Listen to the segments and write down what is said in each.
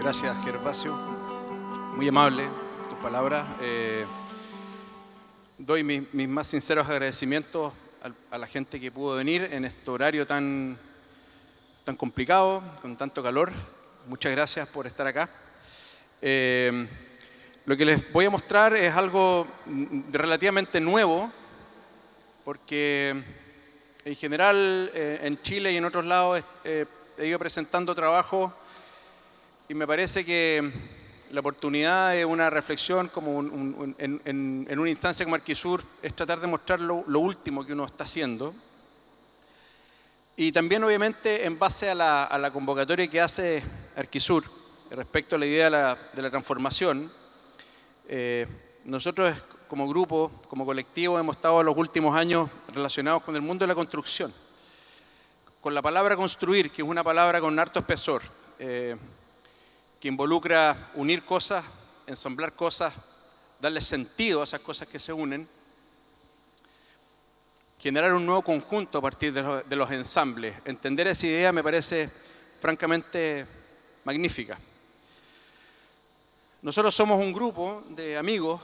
Gracias, Gervasio. Muy amable tus palabras. Doy mis más sinceros agradecimientos a la gente que pudo venir en este horario tan complicado, con tanto calor. Muchas gracias por estar acá. Lo que les voy a mostrar es algo relativamente nuevo, porque en general en Chile y en otros lados he ido presentando trabajo y me parece que la oportunidad de una reflexión como en una instancia como Arquisur es tratar de mostrar lo último que uno está haciendo. Y también obviamente en base a la convocatoria que hace Arquisur respecto a la idea de la transformación, nosotros como grupo, como colectivo, hemos estado los últimos años relacionados con el mundo de la construcción. Con la palabra construir, que es una palabra con harto espesor, que involucra unir cosas, ensamblar cosas, darle sentido a esas cosas que se unen, generar un nuevo conjunto a partir de los ensambles. Entender esa idea me parece francamente magnífica. Nosotros somos un grupo de amigos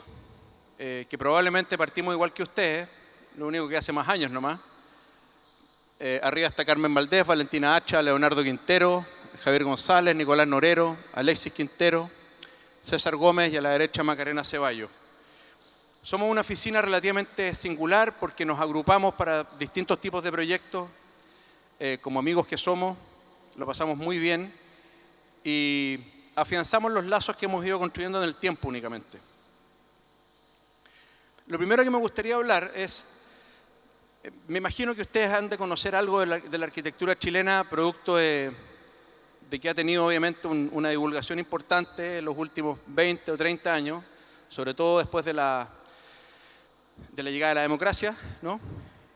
que probablemente partimos igual que ustedes, lo único que hace más años nomás. Arriba está Carmen Valdés, Valentina Hacha, Leonardo Quintero, Javier González, Nicolás Norero, Alexis Quintero, César Gómez y a la derecha Macarena Ceballos. Somos una oficina relativamente singular porque nos agrupamos para distintos tipos de proyectos. Como amigos que somos, lo pasamos muy bien y afianzamos los lazos que hemos ido construyendo en el tiempo únicamente. Lo primero que me gustaría hablar es, me imagino que ustedes han de conocer algo de la arquitectura chilena, producto de que ha tenido obviamente una divulgación importante en los últimos 20 o 30 años, sobre todo después de la llegada de la democracia, ¿no?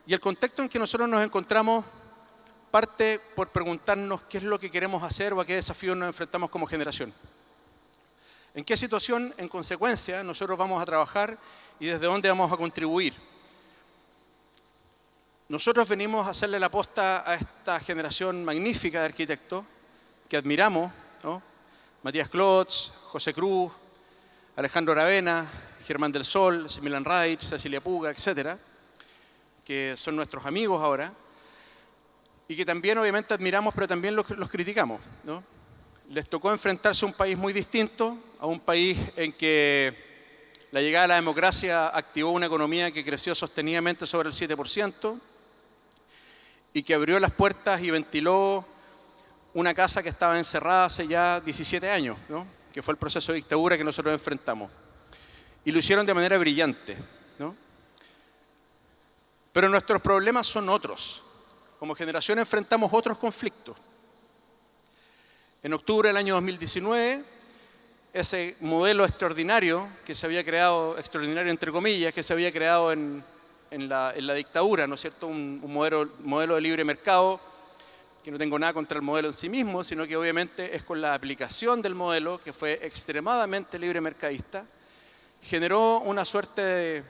Y el contexto en que nosotros nos encontramos parte por preguntarnos qué es lo que queremos hacer o a qué desafíos nos enfrentamos como generación. En qué situación, en consecuencia, nosotros vamos a trabajar y desde dónde vamos a contribuir. Nosotros venimos a hacerle la posta a esta generación magnífica de arquitectos que admiramos, ¿no? Matías Klotz, José Cruz, Alejandro Aravena, Germán del Sol, Milan Reich, Cecilia Puga, etcétera, que son nuestros amigos ahora y que también obviamente admiramos, pero también los criticamos, ¿no? Les tocó enfrentarse a un país muy distinto, a un país en que la llegada de la democracia activó una economía que creció sostenidamente sobre el 7% y que abrió las puertas y ventiló una casa que estaba encerrada hace ya 17 años, ¿no? Que fue el proceso de dictadura que nosotros enfrentamos. Y lo hicieron de manera brillante, ¿no? Pero nuestros problemas son otros. Como generación enfrentamos otros conflictos. En octubre del año 2019, ese modelo extraordinario que se había creado, extraordinario entre comillas, que se había creado en la dictadura, ¿no es cierto? Un modelo de libre mercado, que no tengo nada contra el modelo en sí mismo, sino que obviamente es con la aplicación del modelo, que fue extremadamente libre mercadista, generó una suerte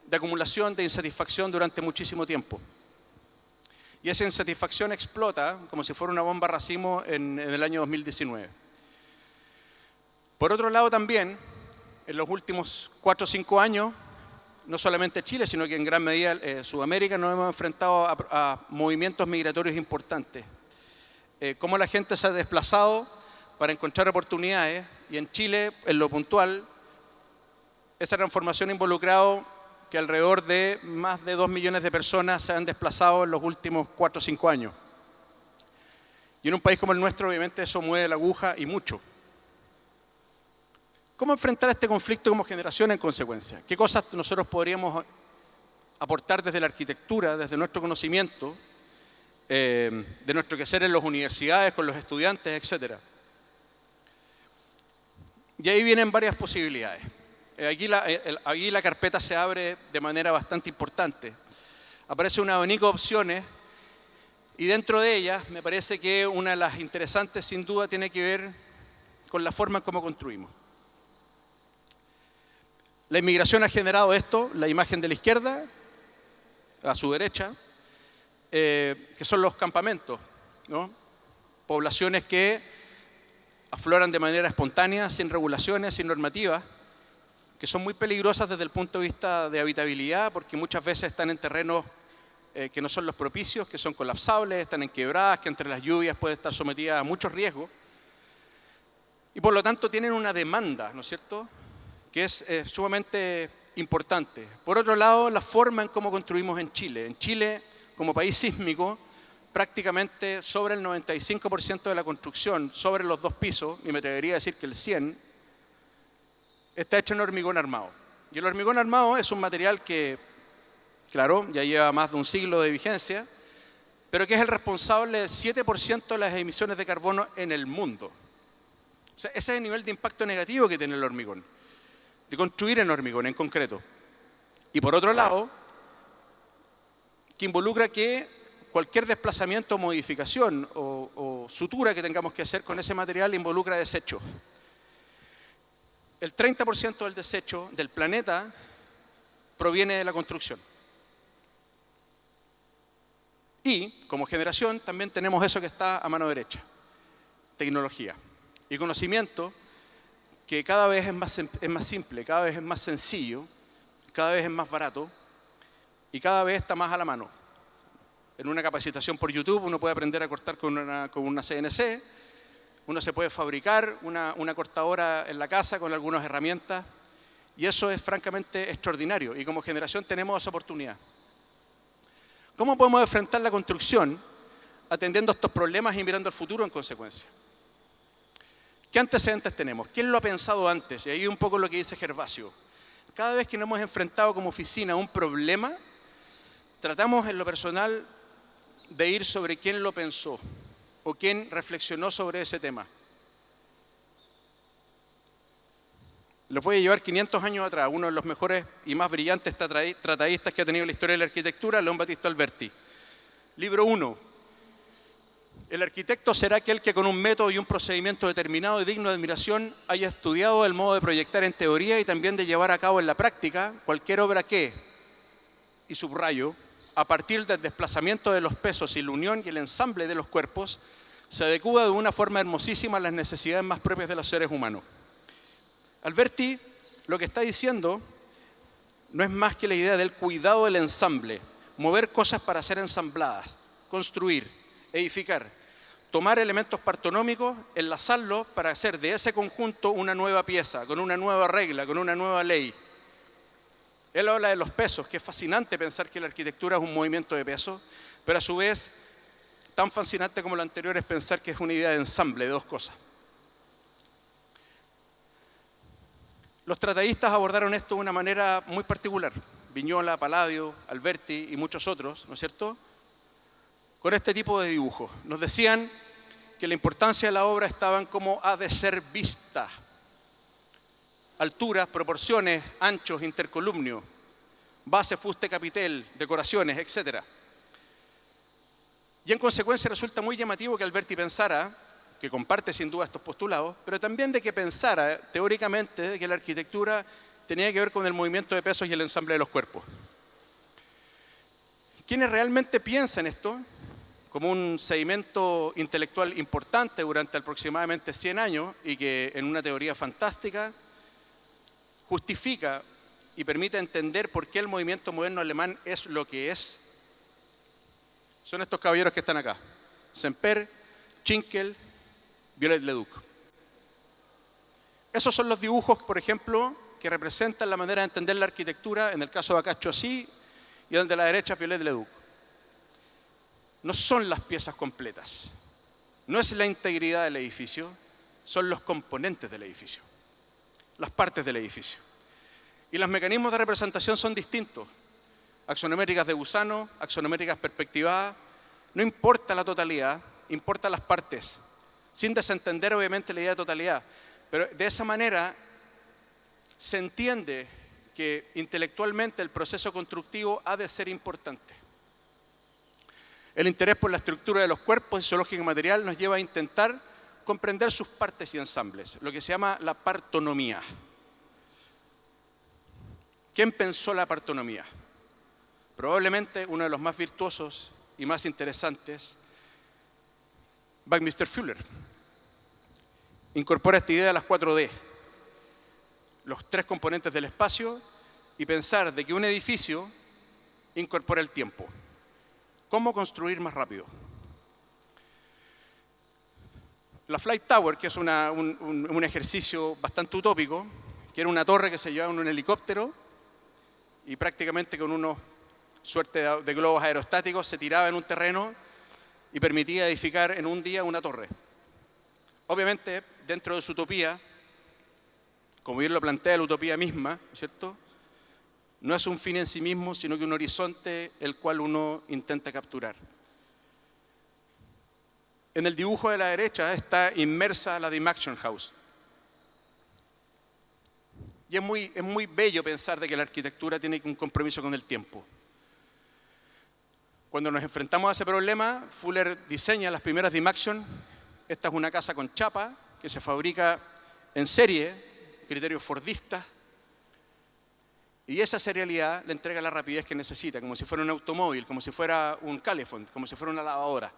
de acumulación de insatisfacción durante muchísimo tiempo. Y esa insatisfacción explota como si fuera una bomba racimo en el año 2019. Por otro lado también, en los últimos 4 o 5 años, no solamente Chile, sino que en gran medida Sudamérica, nos hemos enfrentado a movimientos migratorios importantes. Cómo la gente se ha desplazado para encontrar oportunidades y en Chile, en lo puntual, esa transformación ha involucrado que alrededor de más de 2 millones de personas se han desplazado en los últimos 4 o 5 años. Y en un país como el nuestro, obviamente, eso mueve la aguja y mucho. ¿Cómo enfrentar este conflicto como generación en consecuencia? ¿Qué cosas nosotros podríamos aportar desde la arquitectura, desde nuestro conocimiento, de nuestro quehacer en las universidades, con los estudiantes, etcétera? Y ahí vienen varias posibilidades. Aquí la carpeta se abre de manera bastante importante. Aparece un abanico de opciones y dentro de ellas me parece que una de las interesantes sin duda tiene que ver con la forma en cómo construimos. La inmigración ha generado esto, la imagen de la izquierda, a su derecha, que son los campamentos, ¿no? Poblaciones que afloran de manera espontánea, sin regulaciones, sin normativas, que son muy peligrosas desde el punto de vista de habitabilidad, porque muchas veces están en terrenos que no son los propicios, que son colapsables, están en quebradas, que entre las lluvias pueden estar sometidas a muchos riesgos, y por lo tanto tienen una demanda, ¿no es cierto?, que es sumamente importante. Por otro lado, la forma en cómo construimos en Chile. En Chile, como país sísmico, prácticamente sobre el 95% de la construcción, sobre los 2 pisos, y me atrevería a decir que el 100%, está hecho en hormigón armado. Y el hormigón armado es un material que, claro, ya lleva más de un siglo de vigencia, pero que es el responsable del 7% de las emisiones de carbono en el mundo. O sea, ese es el nivel de impacto negativo que tiene el hormigón, de construir en hormigón en concreto. Y por otro lado, que involucra que cualquier desplazamiento, modificación o sutura que tengamos que hacer con ese material involucra desechos. El 30% del desecho del planeta proviene de la construcción. Y como generación también tenemos eso que está a mano derecha, tecnología y conocimiento que cada vez es más simple, cada vez es más sencillo, cada vez es más barato y cada vez está más a la mano. En una capacitación por YouTube uno puede aprender a cortar con una CNC, uno se puede fabricar una cortadora en la casa con algunas herramientas y eso es francamente extraordinario y como generación tenemos esa oportunidad. ¿Cómo podemos enfrentar la construcción atendiendo a estos problemas y mirando al futuro en consecuencia? ¿Qué antecedentes tenemos? ¿Quién lo ha pensado antes? Y ahí un poco lo que dice Gervasio. Cada vez que nos hemos enfrentado como oficina a un problema, tratamos en lo personal de ir sobre quién lo pensó o quién reflexionó sobre ese tema. Los voy a llevar 500 años atrás, uno de los mejores y más brillantes tratadistas que ha tenido la historia de la arquitectura, León Battista Alberti. Libro 1. El arquitecto será aquel que con un método y un procedimiento determinado y digno de admiración haya estudiado el modo de proyectar en teoría y también de llevar a cabo en la práctica cualquier obra que, y subrayo, a partir del desplazamiento de los pesos y la unión y el ensamble de los cuerpos, se adecúa de una forma hermosísima a las necesidades más propias de los seres humanos. Alberti lo que está diciendo no es más que la idea del cuidado del ensamble, mover cosas para ser ensambladas, construir, edificar, tomar elementos partonómicos, enlazarlos para hacer de ese conjunto una nueva pieza, con una nueva regla, con una nueva ley. Él habla de los pesos, que es fascinante pensar que la arquitectura es un movimiento de peso, pero a su vez tan fascinante como lo anterior es pensar que es una idea de ensamble, de 2 cosas. Los tratadistas abordaron esto de una manera muy particular. Viñola, Palladio, Alberti y muchos otros, ¿no es cierto?, con este tipo de dibujos. Nos decían que la importancia de la obra estaba en cómo ha de ser vista. Alturas, proporciones, anchos, intercolumnio, base, fuste, capitel, decoraciones, etc. Y en consecuencia resulta muy llamativo que Alberti pensara, que comparte sin duda estos postulados, pero también de que pensara teóricamente que la arquitectura tenía que ver con el movimiento de pesos y el ensamble de los cuerpos. Quienes realmente piensan esto como un sedimento intelectual importante durante aproximadamente 100 años y que en una teoría fantástica justifica y permite entender por qué el movimiento moderno alemán es lo que es, son estos caballeros que están acá. Semper, Schinkel, Viollet-le-Duc. Esos son los dibujos, por ejemplo, que representan la manera de entender la arquitectura, en el caso de Acacho así, y donde a la derecha Viollet-le-Duc. No son las piezas completas, no es la integridad del edificio, son los componentes del edificio, las partes del edificio. Y los mecanismos de representación son distintos. Axonométricas de gusano, axonométricas perspectivadas, no importa la totalidad, importa las partes, sin desentender obviamente la idea de totalidad. Pero de esa manera se entiende que intelectualmente el proceso constructivo ha de ser importante. El interés por la estructura de los cuerpos, zoológico y material, nos lleva a intentar comprender sus partes y ensambles, lo que se llama la partonomía. ¿Quién pensó la partonomía? Probablemente uno de los más virtuosos y más interesantes, Buckminster Fuller. incorpora esta idea de las 4D, los 3 componentes del espacio, y pensar de que un edificio incorpora el tiempo. ¿Cómo construir más rápido? La Flight Tower, que es un ejercicio bastante utópico, que era una torre que se llevaba en un helicóptero y prácticamente con una suerte de globos aerostáticos se tiraba en un terreno y permitía edificar en un día una torre. Obviamente, dentro de su utopía, como bien lo plantea la utopía misma, ¿cierto?, no es un fin en sí mismo, sino que un horizonte el cual uno intenta capturar. En el dibujo de la derecha está inmersa la Dim Action House. Y es muy bello pensar de que la arquitectura tiene un compromiso con el tiempo. Cuando nos enfrentamos a ese problema, Fuller diseña las primeras Dim Action. Esta es una casa con chapa que se fabrica en serie, criterios fordistas. Y esa serialidad le entrega la rapidez que necesita, como si fuera un automóvil, como si fuera un Calefont, como si fuera una lavadora.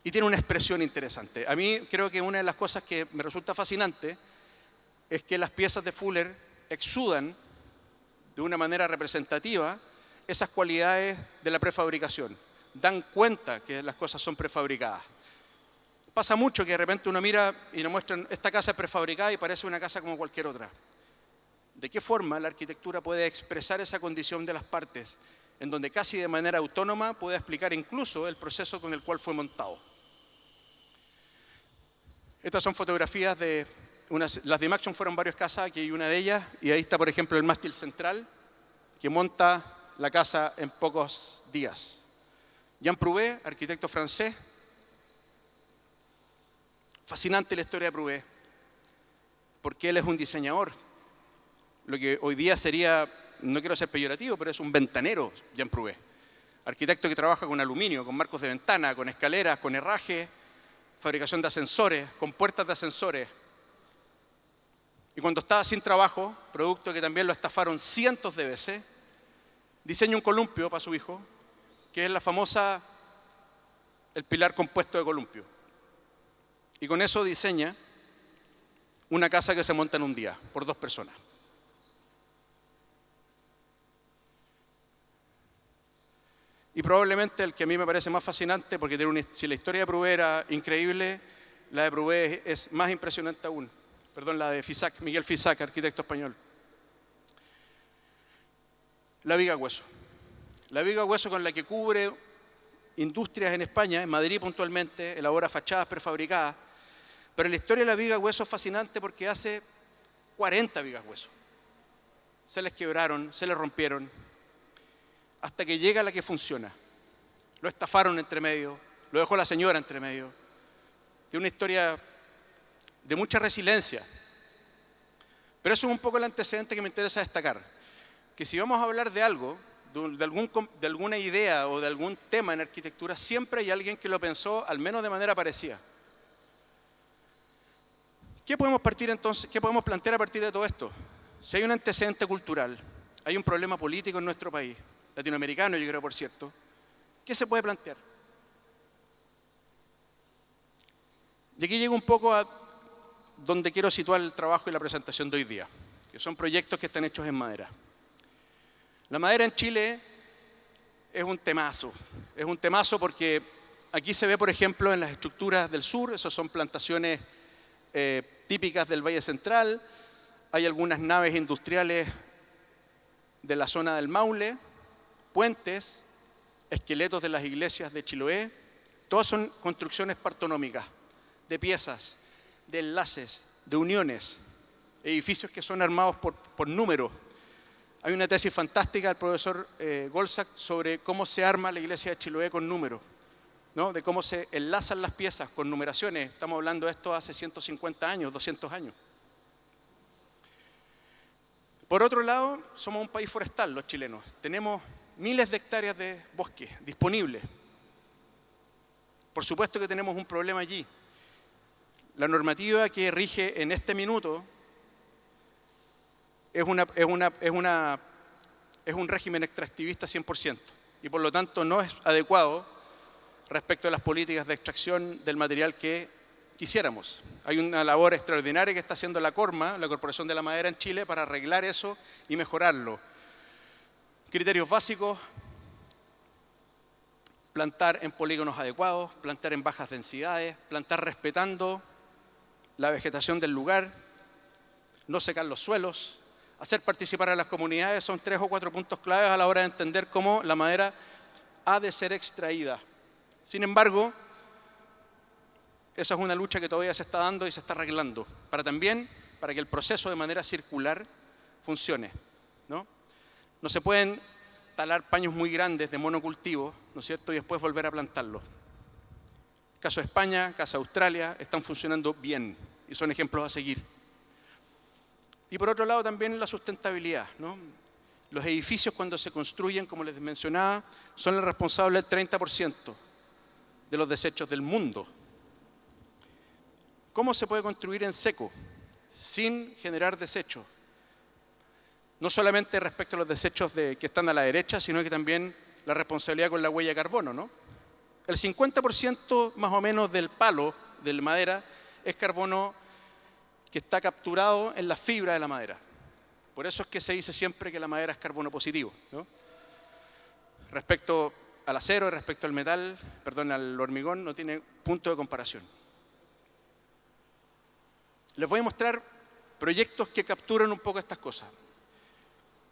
Y tiene una expresión interesante. A mí creo que una de las cosas que me resulta fascinante es que las piezas de Fuller exudan de una manera representativa esas cualidades de la prefabricación. Dan cuenta que las cosas son prefabricadas. Pasa mucho que de repente uno mira y nos muestran esta casa es prefabricada y parece una casa como cualquier otra. ¿De qué forma la arquitectura puede expresar esa condición de las partes, en donde casi de manera autónoma puede explicar incluso el proceso con el cual fue montado? Estas son fotografías de las Dim Action fueron varias casas, aquí hay una de ellas, y ahí está, por ejemplo, el mástil central, que monta la casa en pocos días. Jean Prouvé, arquitecto francés. Fascinante la historia de Prouvé, porque él es un diseñador. Lo que hoy día sería, no quiero ser peyorativo, pero es un ventanero, Jean Prouvé. Arquitecto que trabaja con aluminio, con marcos de ventana, con escaleras, con herraje, fabricación de ascensores, con puertas de ascensores. Y cuando estaba sin trabajo, producto que también lo estafaron cientos de veces, diseña un columpio para su hijo, que es la famosa, el pilar compuesto de columpio. Y con eso diseña una casa que se monta en un día, por 2 personas. Y probablemente el que a mí me parece más fascinante, porque si la historia de Prouvé era increíble, la de Prouvé es más impresionante aún. Perdón, la de Fisac, Miguel Fisac, arquitecto español. La viga hueso. La viga hueso con la que cubre industrias en España, en Madrid puntualmente, elabora fachadas prefabricadas. Pero la historia de la viga hueso es fascinante porque hace 40 vigas hueso. Se les quebraron, se les rompieron, hasta que llega la que funciona. Lo estafaron entre medio, lo dejó la señora entre medio. Tiene una historia de mucha resiliencia. Pero eso es un poco el antecedente que me interesa destacar. Que si vamos a hablar de algo, de alguna idea o de algún tema en arquitectura, siempre hay alguien que lo pensó al menos de manera parecida. ¿Qué podemos plantear a partir de todo esto? Si hay un antecedente cultural, hay un problema político en nuestro país, latinoamericano yo creo por cierto, ¿qué se puede plantear? Y aquí llego un poco a donde quiero situar el trabajo y la presentación de hoy día, que son proyectos que están hechos en madera. La madera en Chile es un temazo porque aquí se ve, por ejemplo, en las estructuras del sur, esas son plantaciones típicas del Valle Central, hay algunas naves industriales de la zona del Maule, puentes, esqueletos de las iglesias de Chiloé, todas son construcciones partonómicas, de piezas, de enlaces, de uniones, edificios que son armados por números. Hay una tesis fantástica del profesor Golsack sobre cómo se arma la iglesia de Chiloé con números, ¿no? De cómo se enlazan las piezas con numeraciones. Estamos hablando de esto hace 150 años, 200 años. Por otro lado, somos un país forestal, los chilenos. Tenemos miles de hectáreas de bosque disponibles. Por supuesto que tenemos un problema allí. La normativa que rige en este minuto es un régimen extractivista 100% y por lo tanto no es adecuado respecto a las políticas de extracción del material que quisiéramos. Hay una labor extraordinaria que está haciendo la CORMA, la Corporación de la Madera en Chile, para arreglar eso y mejorarlo. Criterios básicos: plantar en polígonos adecuados, plantar en bajas densidades, plantar respetando la vegetación del lugar, no secar los suelos, hacer participar a las comunidades. Son 3 o 4 puntos claves a la hora de entender cómo la madera ha de ser extraída. Sin embargo, esa es una lucha que todavía se está dando y se está arreglando, para que el proceso de manera circular funcione, ¿no? No se pueden talar paños muy grandes de monocultivo, ¿no es cierto?, y después volver a plantarlos. Caso de España, caso de Australia, están funcionando bien y son ejemplos a seguir. Y por otro lado también la sustentabilidad, ¿no? Los edificios, cuando se construyen, como les mencionaba, son el responsable del 30% de los desechos del mundo. ¿Cómo se puede construir en seco sin generar desechos? No solamente respecto a los desechos que están a la derecha, sino que también la responsabilidad con la huella de carbono, ¿no? El 50% más o menos del palo de la madera es carbono que está capturado en la fibra de la madera. Por eso es que se dice siempre que la madera es carbono positivo, ¿no? Respecto al acero y respecto al metal, al hormigón, no tiene punto de comparación. Les voy a mostrar proyectos que capturan un poco estas cosas.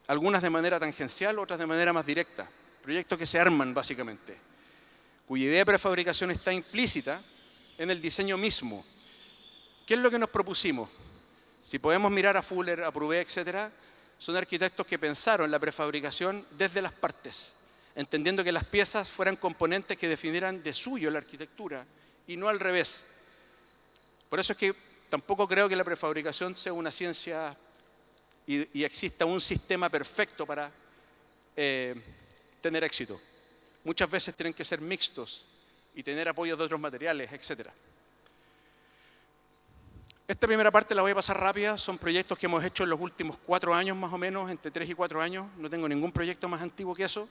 Algunas de manera tangencial, otras de manera más directa. Proyectos que se arman básicamente, cuya idea de prefabricación está implícita en el diseño mismo. ¿Qué es lo que nos propusimos? Si podemos mirar a Fuller, a Prouvé, etc., son arquitectos que pensaron la prefabricación desde las partes, entendiendo que las piezas fueran componentes que definieran de suyo la arquitectura y no al revés. Por eso es que tampoco creo que la prefabricación sea una ciencia y exista un sistema perfecto para tener éxito. Muchas veces tienen que ser mixtos y tener apoyos de otros materiales, etc. Esta primera parte la voy a pasar rápida. Son proyectos que hemos hecho en los últimos 4 años más o menos, entre 3 y 4 años. No tengo ningún proyecto más antiguo que eso.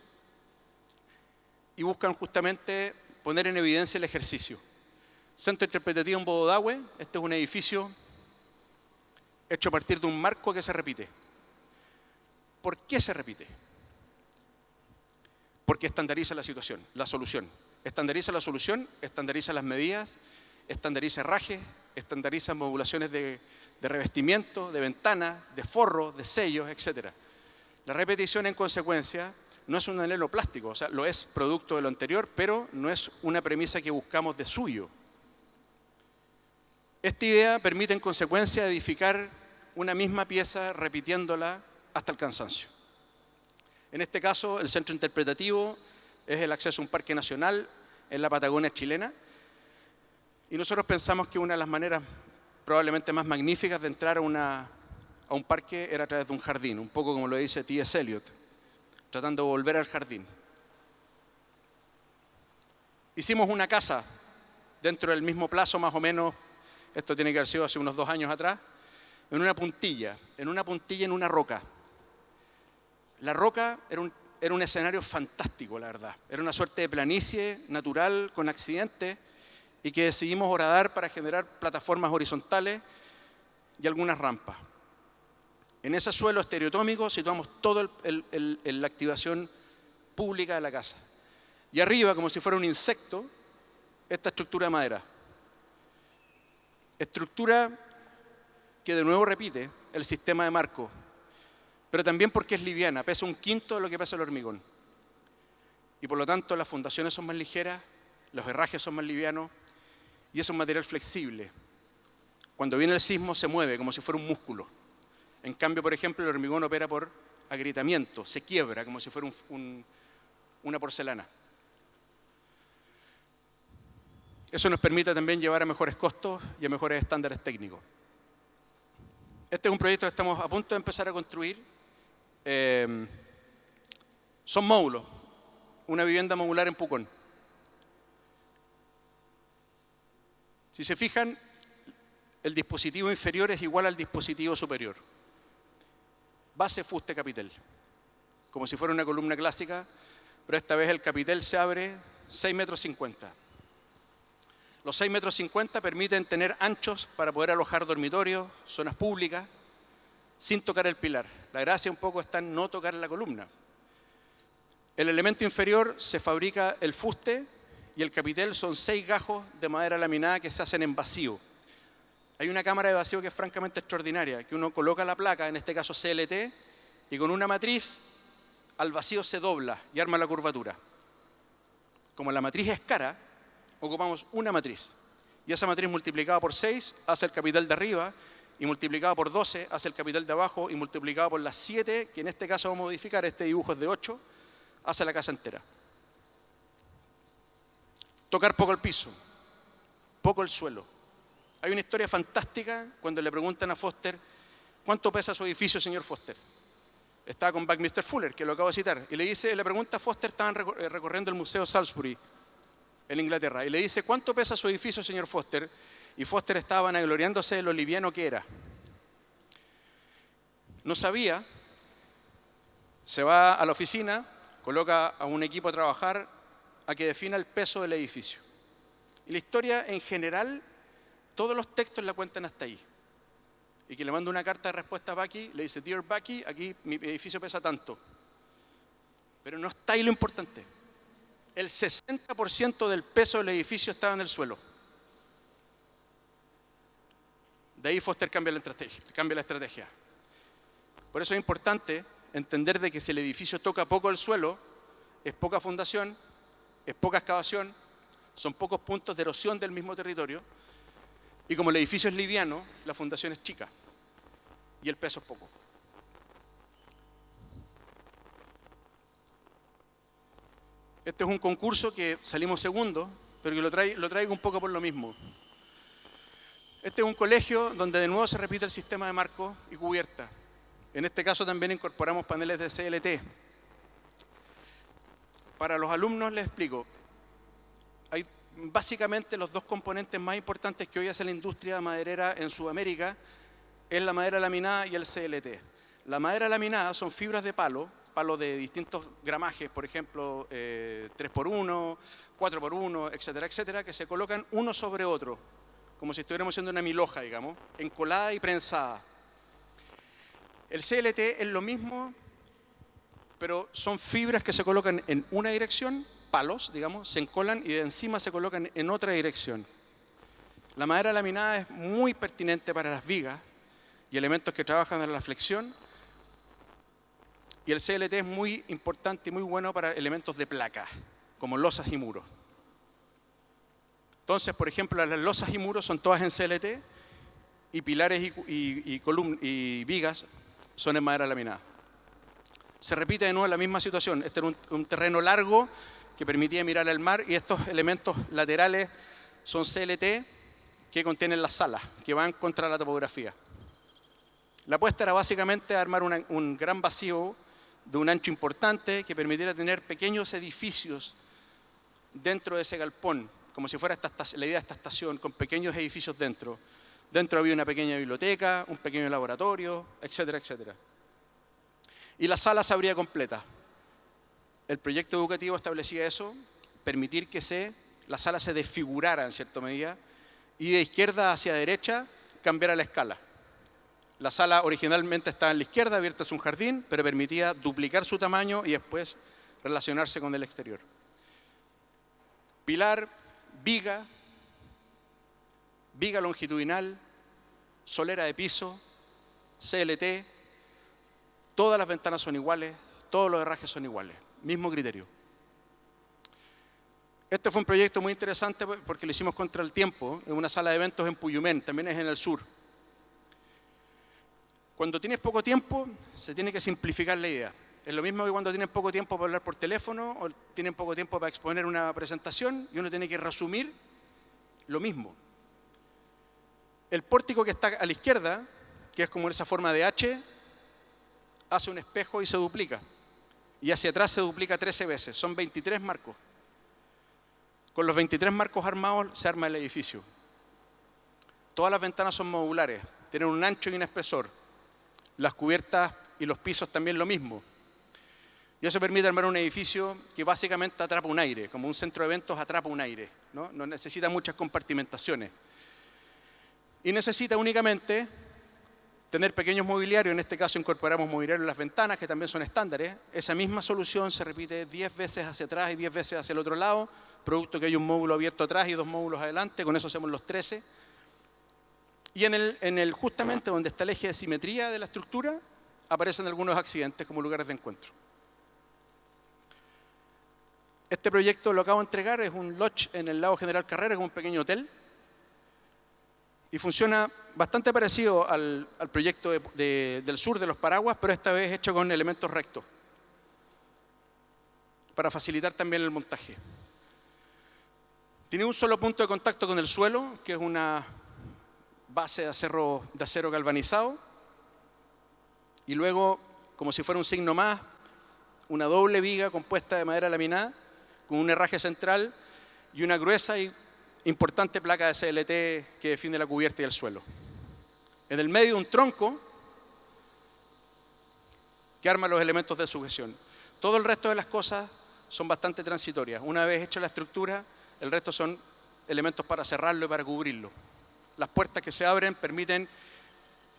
Y buscan justamente poner en evidencia el ejercicio. Centro Interpretativo en Bododahue. Este es un edificio hecho a partir de un marco que se repite. ¿Por qué se repite? Porque estandariza la solución. Estandariza la solución, estandariza las medidas, estandariza herrajes, estandariza modulaciones de revestimiento, de ventanas, de forros, de sellos, etc. La repetición, en consecuencia, no es un anhelo plástico, o sea, lo es producto de lo anterior, pero no es una premisa que buscamos de suyo. Esta idea permite, en consecuencia, edificar una misma pieza repitiéndola hasta el cansancio. En este caso, el centro interpretativo es el acceso a un parque nacional en la Patagonia chilena. Y nosotros pensamos que una de las maneras probablemente más magníficas de entrar a un parque era a través de un jardín, un poco como lo dice T.S. Eliot, tratando de volver al jardín. Hicimos una casa dentro del mismo plazo más o menos, esto tiene que haber sido hace unos 2 años atrás, en una puntilla en una roca. La roca era un escenario fantástico, la verdad. Era una suerte de planicie natural con accidentes y que decidimos horadar para generar plataformas horizontales y algunas rampas. En ese suelo estereotómico situamos toda la activación pública de la casa. Y arriba, como si fuera un insecto, esta estructura de madera. Estructura que de nuevo repite el sistema de marco, pero también porque es liviana, pesa 1/5 de lo que pesa el hormigón. Y por lo tanto las fundaciones son más ligeras, los herrajes son más livianos y es un material flexible. Cuando viene el sismo se mueve como si fuera un músculo. En cambio, por ejemplo, el hormigón opera por agrietamiento, se quiebra como si fuera una porcelana. Eso nos permite también llevar a mejores costos y a mejores estándares técnicos. Este es un proyecto que estamos a punto de empezar a construir. Son módulos, una vivienda modular en Pucón. Si se fijan, el dispositivo inferior es igual al dispositivo superior. Base fuste capitel, como si fuera una columna clásica, pero esta vez el capitel se abre 6,50 metros. Los 6,50 metros permiten tener anchos para poder alojar dormitorios, zonas públicas, sin tocar el pilar. La gracia un poco está en no tocar la columna. El elemento inferior se fabrica el fuste y el capitel son 6 gajos de madera laminada que se hacen en vacío. Hay una cámara de vacío que es francamente extraordinaria, que uno coloca la placa, en este caso CLT, y con una matriz al vacío se dobla y arma la curvatura. Como la matriz es cara, ocupamos una matriz. Y esa matriz multiplicada por 6 hace el capital de arriba, y multiplicada por 12 hace el capital de abajo, y multiplicada por las 7, que en este caso vamos a modificar, este dibujo es de 8, hace la casa entera. Tocar poco el piso, poco el suelo. Hay una historia fantástica cuando le preguntan a Foster, ¿cuánto pesa su edificio, señor Foster? Estaba con Buckminster Fuller, que lo acabo de citar, y le pregunta a Foster, estaban recorriendo el Museo Salisbury en Inglaterra, y le dice, ¿cuánto pesa su edificio, señor Foster? Y Foster estaba vanagloriándose de lo liviano que era. No sabía, se va a la oficina, coloca a un equipo a trabajar a que defina el peso del edificio. Y la historia en general, todos los textos la cuentan hasta ahí. Y que le manda una carta de respuesta a Bucky, le dice, Dear Bucky, aquí mi edificio pesa tanto. Pero no está ahí lo importante. El 60% del peso del edificio estaba en el suelo. De ahí Foster cambia la estrategia. Por eso es importante entender de que si el edificio toca poco el suelo, es poca fundación, es poca excavación, son pocos puntos de erosión del mismo territorio, y como el edificio es liviano, la fundación es chica y el peso es poco. Este es un concurso que salimos segundo, pero que lo traigo un poco por lo mismo. Este es un colegio donde de nuevo se repite el sistema de marco y cubierta. En este caso también incorporamos paneles de CLT. Para los alumnos les explico. Hay básicamente los dos componentes más importantes que hoy hace la industria maderera en Sudamérica es la madera laminada y el CLT. La madera laminada son fibras de palo de distintos gramajes, por ejemplo 3x1, 4x1, etcétera, etcétera, que se colocan uno sobre otro, como si estuviéramos haciendo una milhoja, digamos, encolada y prensada. El CLT es lo mismo, pero son fibras que se colocan en una dirección, palos, digamos, se encolan y de encima se colocan en otra dirección. La madera laminada es muy pertinente para las vigas y elementos que trabajan en la flexión, y el CLT es muy importante y muy bueno para elementos de placa, como losas y muros. Entonces, por ejemplo, las losas y muros son todas en CLT y pilares y vigas son en madera laminada. Se repite de nuevo la misma situación. Este era un terreno largo que permitía mirar al mar, y estos elementos laterales son CLT que contienen las salas, que van contra la topografía. La apuesta era básicamente armar un gran vacío de un ancho importante que permitiera tener pequeños edificios dentro de ese galpón, como si fuera la idea de esta estación, con pequeños edificios dentro. Dentro había una pequeña biblioteca, un pequeño laboratorio, etcétera, etcétera. Y la sala se abría completa. El proyecto educativo establecía eso, permitir que la sala se desfigurara en cierta medida, y de izquierda hacia derecha cambiara la escala. La sala originalmente estaba en la izquierda, abierta es un jardín, pero permitía duplicar su tamaño y después relacionarse con el exterior. Pilar, viga longitudinal, solera de piso, CLT, todas las ventanas son iguales, todos los herrajes son iguales, mismo criterio. Este fue un proyecto muy interesante porque lo hicimos contra el tiempo, en una sala de eventos en Puyumén, también es en el sur. Cuando tienes poco tiempo, se tiene que simplificar la idea. Es lo mismo que cuando tienes poco tiempo para hablar por teléfono o tienen poco tiempo para exponer una presentación y uno tiene que resumir lo mismo. El pórtico que está a la izquierda, que es como esa forma de H, hace un espejo y se duplica. Y hacia atrás se duplica 13 veces. Son 23 marcos. Con los 23 marcos armados se arma el edificio. Todas las ventanas son modulares, tienen un ancho y un espesor. Las cubiertas y los pisos también lo mismo. Y eso permite armar un edificio que básicamente atrapa un aire, como un centro de eventos atrapa un aire, ¿no? No necesita muchas compartimentaciones. Y necesita únicamente tener pequeños mobiliarios, en este caso incorporamos mobiliario en las ventanas, que también son estándares. Esa misma solución se repite 10 veces hacia atrás y 10 veces hacia el otro lado, producto que hay un módulo abierto atrás y 2 módulos adelante, con eso hacemos los 13. Y justamente donde está el eje de simetría de la estructura, aparecen algunos accidentes como lugares de encuentro. Este proyecto lo acabo de entregar, es un lodge en el lado General Carrera, es un pequeño hotel. Y funciona bastante parecido al proyecto del sur de los Paraguas, pero esta vez hecho con elementos rectos, para facilitar también el montaje. Tiene un solo punto de contacto con el suelo, que es una base de acero galvanizado, y luego, como si fuera un signo más, una doble viga compuesta de madera laminada, con un herraje central y una gruesa y importante placa de CLT que define la cubierta y el suelo. En el medio un tronco que arma los elementos de sujeción. Todo el resto de las cosas son bastante transitorias. Una vez hecha la estructura, el resto son elementos para cerrarlo y para cubrirlo. Las puertas que se abren permiten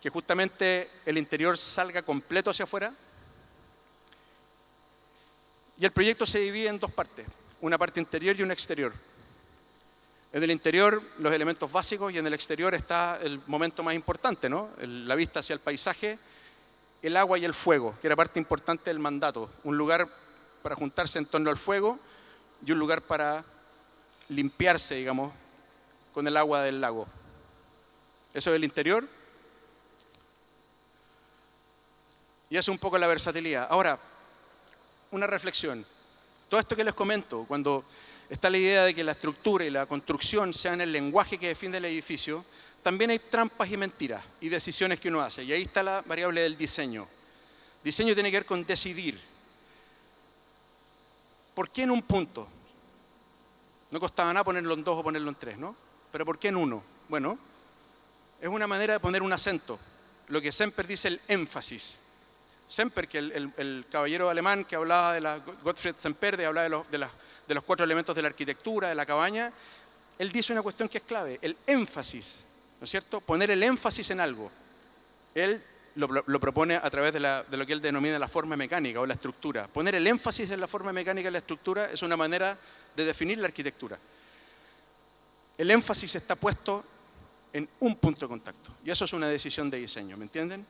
que justamente el interior salga completo hacia afuera. Y el proyecto se divide en dos partes, una parte interior y una exterior. En el interior, los elementos básicos, y en el exterior está el momento más importante, ¿no? La vista hacia el paisaje, el agua y el fuego, que era parte importante del mandato. Un lugar para juntarse en torno al fuego y un lugar para limpiarse, digamos, con el agua del lago. Eso es el interior. Y eso es un poco la versatilidad. Ahora, una reflexión. Todo esto que les comento, cuando está la idea de que la estructura y la construcción sean el lenguaje que define el edificio, también hay trampas y mentiras y decisiones que uno hace. Y ahí está la variable del diseño. Diseño tiene que ver con decidir. ¿Por qué en un punto? No costaba nada ponerlo en 2 o ponerlo en 3, ¿no? Pero ¿por qué en 1? Bueno, es una manera de poner un acento. Lo que Semper dice, el énfasis. Semper, que el caballero alemán que hablaba de la Gottfried Semper, hablaba de los 4 elementos de la arquitectura, de la cabaña, él dice una cuestión que es clave, el énfasis, ¿no es cierto? Poner el énfasis en algo. Él lo propone a través de lo que él denomina la forma mecánica o la estructura. Poner el énfasis en la forma mecánica y la estructura es una manera de definir la arquitectura. El énfasis está puesto en un punto de contacto y eso es una decisión de diseño, ¿me entienden?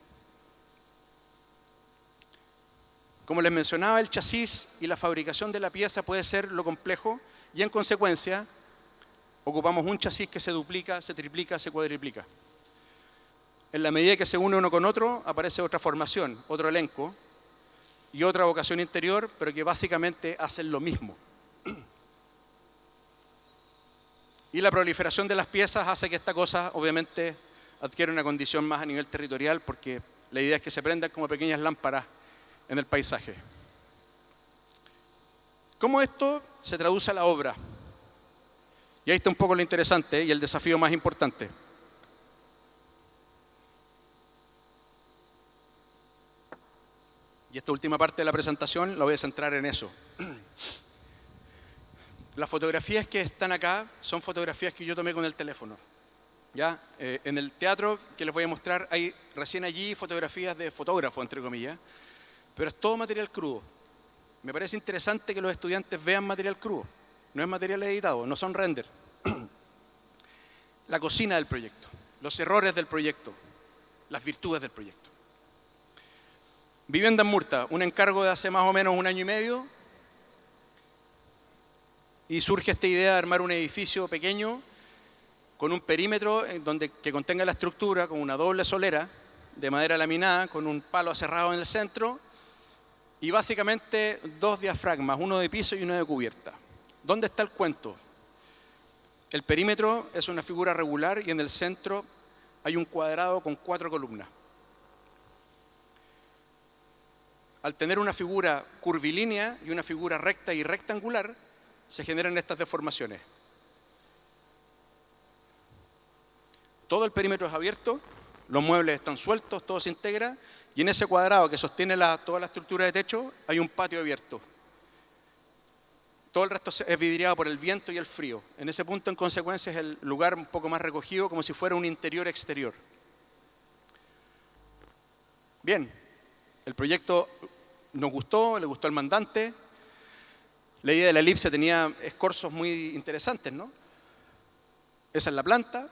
Como les mencionaba, el chasis y la fabricación de la pieza puede ser lo complejo y en consecuencia ocupamos un chasis que se duplica, se triplica, se cuadriplica. En la medida que se une uno con otro, aparece otra formación, otro elenco y otra vocación interior, pero que básicamente hacen lo mismo. Y la proliferación de las piezas hace que esta cosa, obviamente, adquiera una condición más a nivel territorial, porque la idea es que se prendan como pequeñas lámparas en el paisaje. ¿Cómo esto se traduce a la obra? Y ahí está un poco lo interesante y el desafío más importante. Y esta última parte de la presentación la voy a centrar en eso. Las fotografías que están acá son fotografías que yo tomé con el teléfono. ¿Ya? En el teatro que les voy a mostrar hay recién allí fotografías de fotógrafo, entre comillas, pero es todo material crudo. Me parece interesante que los estudiantes vean material crudo. No es material editado, no son render. La cocina del proyecto, los errores del proyecto, las virtudes del proyecto. Vivienda en Murta, un encargo de hace más o menos 1 año y medio, y surge esta idea de armar un edificio pequeño con un perímetro que contenga la estructura, con una doble solera de madera laminada, con un palo aserrado en el centro, y básicamente 2 diafragmas, uno de piso y uno de cubierta. ¿Dónde está el cuento? El perímetro es una figura regular y en el centro hay un cuadrado con 4 columnas. Al tener una figura curvilínea y una figura recta y rectangular, se generan estas deformaciones. Todo el perímetro es abierto, los muebles están sueltos, todo se integra Y en ese cuadrado que sostiene toda la estructura de techo hay un patio abierto. Todo el resto es vidriado por el viento y el frío. En ese punto, en consecuencia, es el lugar un poco más recogido, como si fuera un interior exterior. Bien, el proyecto nos gustó, le gustó al mandante. La idea de la elipse tenía escorzos muy interesantes, ¿no? Esa es la planta.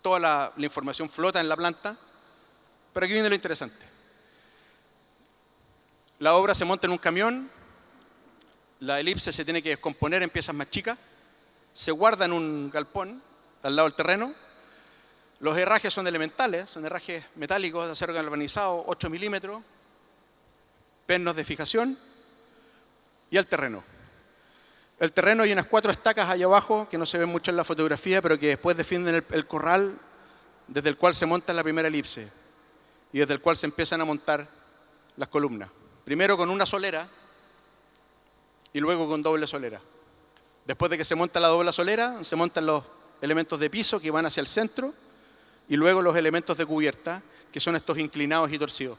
Toda la información flota en la planta. Pero aquí viene lo interesante. La obra se monta en un camión. La elipse se tiene que descomponer en piezas más chicas. Se guarda en un galpón al lado del terreno. Los herrajes son elementales, son herrajes metálicos de acero galvanizado, 8 milímetros, pernos de fijación y el terreno. El terreno hay unas 4 estacas allá abajo que no se ven mucho en la fotografía, pero que después defienden el corral desde el cual se monta la primera elipse y desde el cual se empiezan a montar las columnas. Primero con una solera y luego con doble solera. Después de que se monta la doble solera, se montan los elementos de piso que van hacia el centro y luego los elementos de cubierta, que son estos inclinados y torcidos.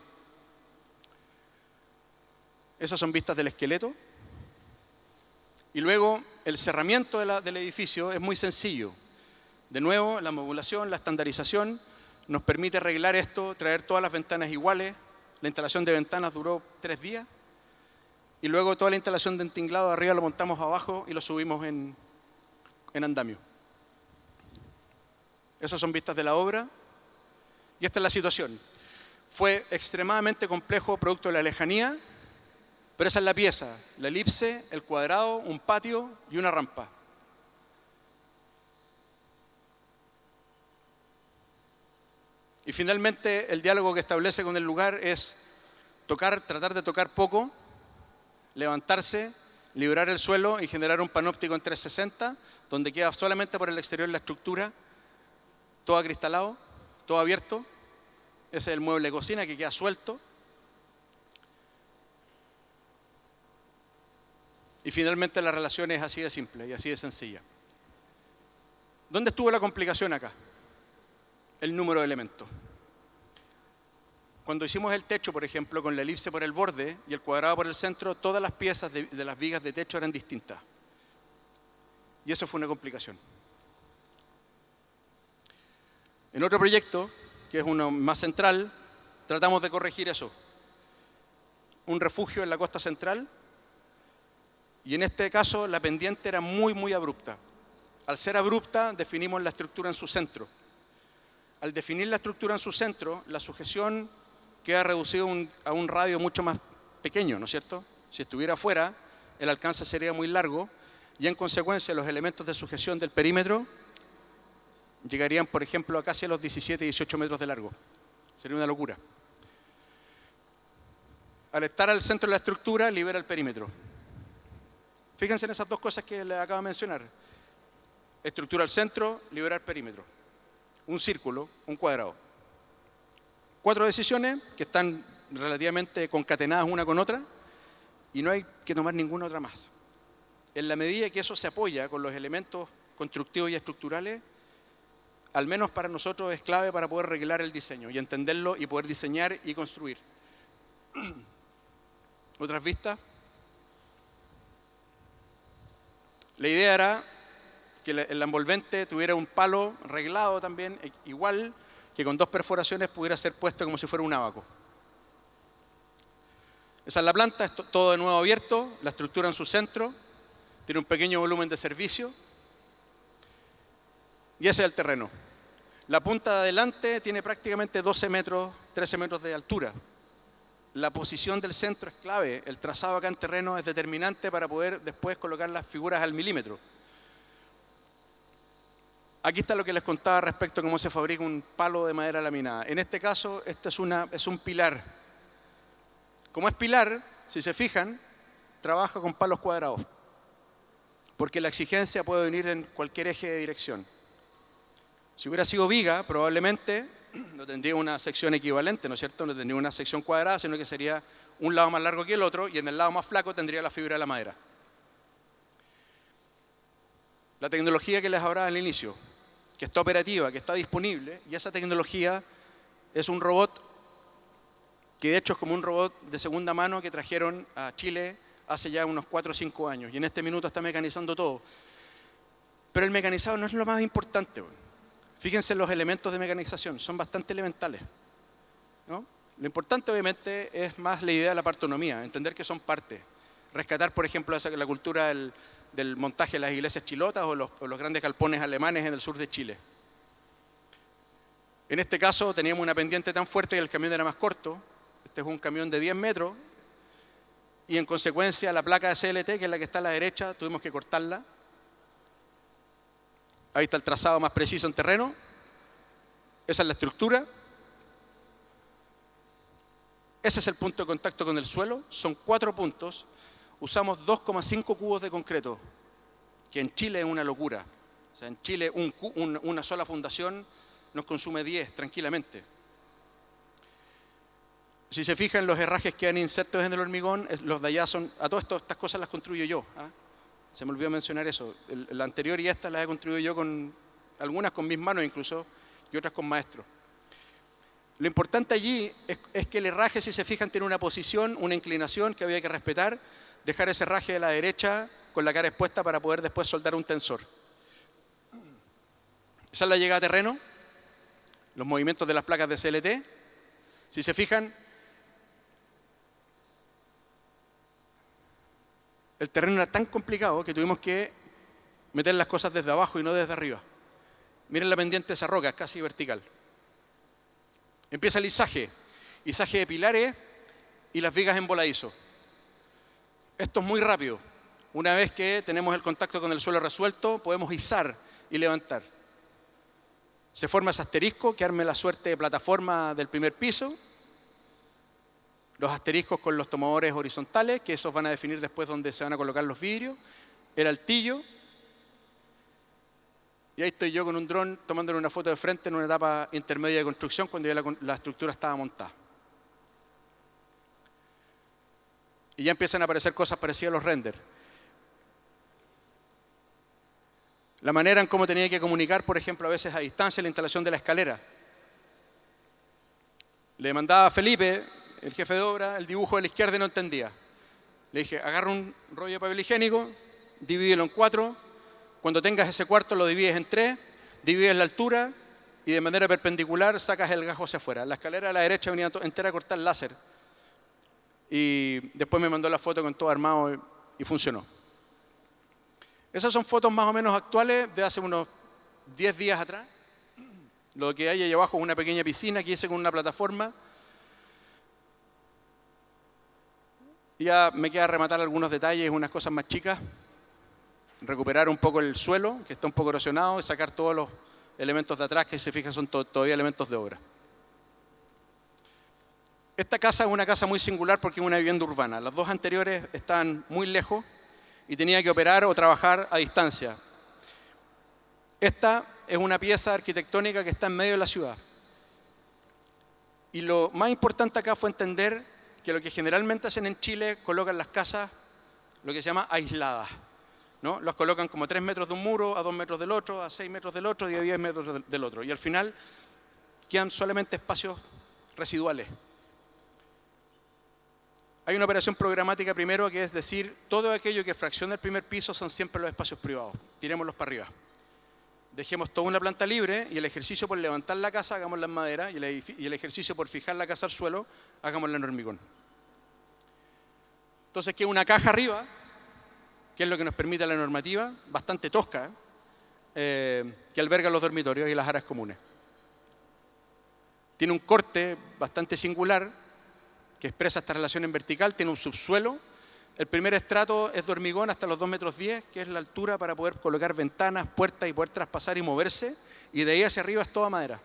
Esas son vistas del esqueleto. Y luego el cerramiento del edificio es muy sencillo. De nuevo, la modulación, la estandarización nos permite arreglar esto, traer todas las ventanas iguales. La instalación de ventanas duró 3 días. Y luego toda la instalación de entinglado de arriba lo montamos abajo y lo subimos en andamio. Esas son vistas de la obra. Y esta es la situación. Fue extremadamente complejo producto de la lejanía, pero esa es la pieza, la elipse, el cuadrado, un patio y una rampa. Y finalmente el diálogo que establece con el lugar es tratar de tocar poco, levantarse, liberar el suelo y generar un panóptico en 360, donde queda solamente por el exterior la estructura, todo acristalado, todo abierto. Ese es el mueble de cocina que queda suelto. Y finalmente la relación es así de simple y así de sencilla. ¿Dónde estuvo la complicación acá? El número de elementos. Cuando hicimos el techo, por ejemplo, con la elipse por el borde y el cuadrado por el centro, todas las piezas de las vigas de techo eran distintas. Y eso fue una complicación. En otro proyecto, que es uno más central, tratamos de corregir eso. Un refugio en la costa central. Y en este caso la pendiente era muy, muy abrupta. Al ser abrupta, definimos la estructura en su centro. Al definir la estructura en su centro, la sujeción queda reducida a un radio mucho más pequeño, ¿no es cierto? Si estuviera afuera, el alcance sería muy largo y en consecuencia los elementos de sujeción del perímetro llegarían, por ejemplo, a casi los 17, 18 metros de largo. Sería una locura. Al estar al centro de la estructura, libera el perímetro. Fíjense en esas dos cosas que les acabo de mencionar. Estructura al centro, liberar perímetro. Un círculo, un cuadrado. 4 decisiones que están relativamente concatenadas una con otra y no hay que tomar ninguna otra más. En la medida que eso se apoya con los elementos constructivos y estructurales, al menos para nosotros es clave para poder arreglar el diseño y entenderlo y poder diseñar y construir. ¿Otras vistas? La idea era que el envolvente tuviera un palo reglado también, igual que con 2 perforaciones pudiera ser puesto como si fuera un ábaco. Esa es la planta, es todo de nuevo abierto, la estructura en su centro, tiene un pequeño volumen de servicio y ese es el terreno. La punta de adelante tiene prácticamente 12 metros, 13 metros de altura. La posición del centro es clave, el trazado acá en terreno es determinante para poder después colocar las figuras al milímetro. Aquí está lo que les contaba respecto a cómo se fabrica un palo de madera laminada. En este caso, este es un pilar. Como es pilar, si se fijan, trabaja con palos cuadrados, porque la exigencia puede venir en cualquier eje de dirección. Si hubiera sido viga, probablemente no tendría una sección equivalente, ¿no es cierto? No tendría una sección cuadrada, sino que sería un lado más largo que el otro y en el lado más flaco tendría la fibra de la madera. La tecnología que les hablaba al inicio, que está operativa, que está disponible, y esa tecnología es un robot que de hecho es como un robot de segunda mano que trajeron a Chile hace ya unos 4 o 5 años. Y en este minuto está mecanizando todo. Pero el mecanizado no es lo más importante. Fíjense en los elementos de mecanización, son bastante elementales, ¿no? Lo importante obviamente es más la idea de la partonomía, entender que son parte. Rescatar, por ejemplo, la cultura del montaje de las iglesias chilotas o los grandes galpones alemanes en el sur de Chile. En este caso teníamos una pendiente tan fuerte que el camión era más corto. Este es un camión de 10 metros y en consecuencia la placa de CLT, que es la que está a la derecha, tuvimos que cortarla. Ahí está el trazado más preciso en terreno. Esa es la estructura. Ese es el punto de contacto con el suelo. Son 4 puntos. Usamos 2,5 cubos de concreto, que en Chile es una locura. O sea, en Chile una sola fundación nos consume 10 tranquilamente. Si se fijan, los herrajes que han insertos en el hormigón, los de allá son, a todo esto, estas cosas las construyo yo. Se me olvidó mencionar eso. La anterior y esta las he construido yo algunas con mis manos incluso, y otras con maestros. Lo importante allí es que el herraje, si se fijan, tiene una posición, una inclinación que había que respetar, dejar ese herraje de la derecha con la cara expuesta para poder después soldar un tensor. Esa es la llegada a terreno, los movimientos de las placas de CLT. Si se fijan, el terreno era tan complicado que tuvimos que meter las cosas desde abajo y no desde arriba. Miren la pendiente de esa roca, es casi vertical. Empieza el izaje de pilares y las vigas en voladizo. Esto es muy rápido. Una vez que tenemos el contacto con el suelo resuelto, podemos izar y levantar. Se forma ese asterisco que arme la suerte de plataforma del primer piso. Los asteriscos con los tomadores horizontales, que esos van a definir después dónde se van a colocar los vidrios. El altillo. Y ahí estoy yo con un dron tomándole una foto de frente en una etapa intermedia de construcción cuando ya la estructura estaba montada. Y ya empiezan a aparecer cosas parecidas a los renders. La manera en cómo tenía que comunicar, por ejemplo, a veces a distancia la instalación de la escalera. Le mandaba a Felipe, el jefe de obra, el dibujo de la izquierda y no entendía. Le dije, agarra un rollo de papel higiénico, divídelo en 4, cuando tengas ese cuarto lo divides en 3, divides la altura y de manera perpendicular sacas el gajo hacia afuera. La escalera a la derecha venía entera a cortar láser. Y después me mandó la foto con todo armado y funcionó. Esas son fotos más o menos actuales de hace unos 10 días atrás. Lo que hay ahí abajo es una pequeña piscina que hice con una plataforma. Ya me queda rematar algunos detalles, unas cosas más chicas. Recuperar un poco el suelo, que está un poco erosionado, y sacar todos los elementos de atrás que se fijan son todavía elementos de obra. Esta casa es una casa muy singular porque es una vivienda urbana. Las dos anteriores estaban muy lejos y tenía que operar o trabajar a distancia. Esta es una pieza arquitectónica que está en medio de la ciudad. Y lo más importante acá fue entender que lo que generalmente hacen en Chile, colocan las casas, lo que se llama aisladas, ¿no? Las colocan como a 3 metros de un muro, a 2 metros del otro, a 6 metros del otro y a 10 metros del otro. Y al final quedan solamente espacios residuales. Hay una operación programática primero que es decir, todo aquello que fracciona el primer piso son siempre los espacios privados. Tirémoslos para arriba. Dejemos toda una planta libre y el ejercicio por levantar la casa, hagámosla en madera, y el ejercicio por fijar la casa al suelo, hagámosla en hormigón. Entonces queda una caja arriba, que es lo que nos permite la normativa, bastante tosca, que alberga los dormitorios y las áreas comunes. Tiene un corte bastante singular, que expresa esta relación en vertical, tiene un subsuelo. El primer estrato es de hormigón hasta los 2,10 metros, que es la altura para poder colocar ventanas, puertas y poder traspasar y moverse, y de ahí hacia arriba es toda madera.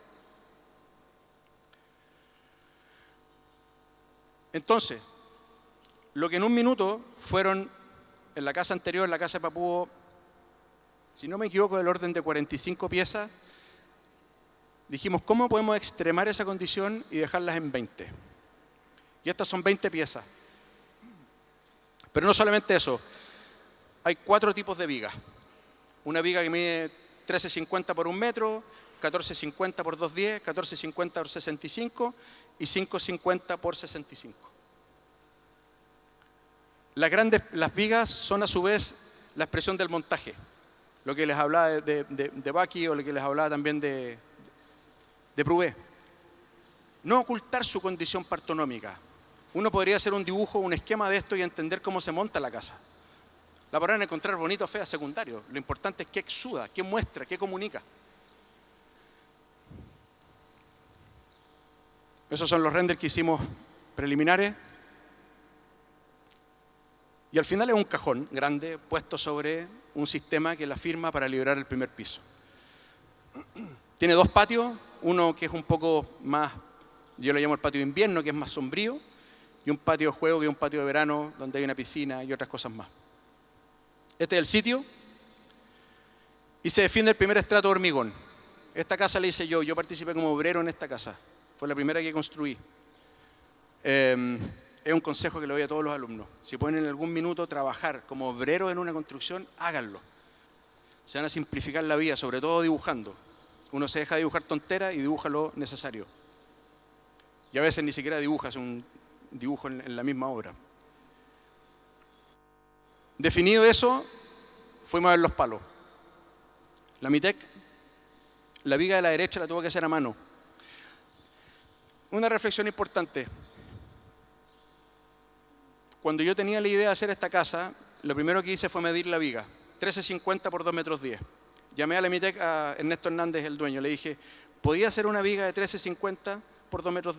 Entonces, lo que en un minuto fueron, en la casa anterior, la casa de Papúo, si no me equivoco, del orden de 45 piezas, dijimos, ¿cómo podemos extremar esa condición y dejarlas en 20? Y estas son 20 piezas. Pero no solamente eso, hay 4 tipos de vigas. Una viga que mide 13,50 por 1 metro, 1450 por 210, 1450 por 65 y 550 por 65. Las vigas son a su vez la expresión del montaje. Lo que les hablaba de Bucky o lo que les hablaba también de Prouvé. No ocultar su condición partonómica. Uno podría hacer un dibujo, un esquema de esto y entender cómo se monta la casa. La podrán encontrar bonito o fea, secundario. Lo importante es qué exuda, qué muestra, qué comunica. Esos son los renders que hicimos preliminares. Y al final es un cajón grande puesto sobre un sistema que la firma para liberar el primer piso. Tiene dos patios, uno que es un poco más, yo lo llamo el patio de invierno, que es más sombrío, y un patio de juego que es un patio de verano, donde hay una piscina y otras cosas más. Este es el sitio y se defiende el primer estrato de hormigón. Esta casa la hice yo participé como obrero en esta casa, fue la primera que construí. Es un consejo que le doy a todos los alumnos. Si pueden en algún minuto trabajar como obreros en una construcción, háganlo. Se van a simplificar la vida, sobre todo dibujando. Uno se deja de dibujar tonteras y dibuja lo necesario. Y a veces ni siquiera dibujas un dibujo en la misma obra. Definido eso, fuimos a ver los palos. La Mitec, la viga de la derecha la tuvo que hacer a mano. Una reflexión importante. Cuando yo tenía la idea de hacer esta casa, lo primero que hice fue medir la viga, 1350 por 2,10 metros. Llamé a la Mitec, a Ernesto Hernández, el dueño, le dije, ¿podía hacer una viga de 1350 por 2,10 metros?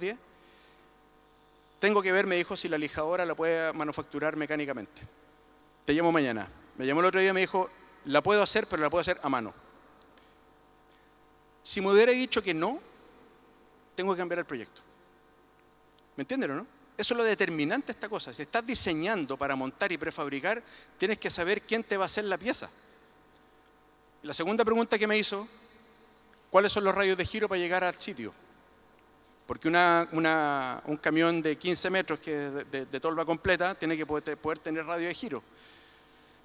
Tengo que ver, me dijo, si la lijadora la puede manufacturar mecánicamente. Te llamo mañana. Me llamó el otro día y me dijo, la puedo hacer, pero la puedo hacer a mano. Si me hubiera dicho que no, tengo que cambiar el proyecto. ¿Me entienden o no? Eso es lo determinante de esta cosa. Si estás diseñando para montar y prefabricar, tienes que saber quién te va a hacer la pieza. Y la segunda pregunta que me hizo, ¿cuáles son los radios de giro para llegar al sitio? Porque un camión de 15 metros que de tolva completa tiene que poder tener radio de giro.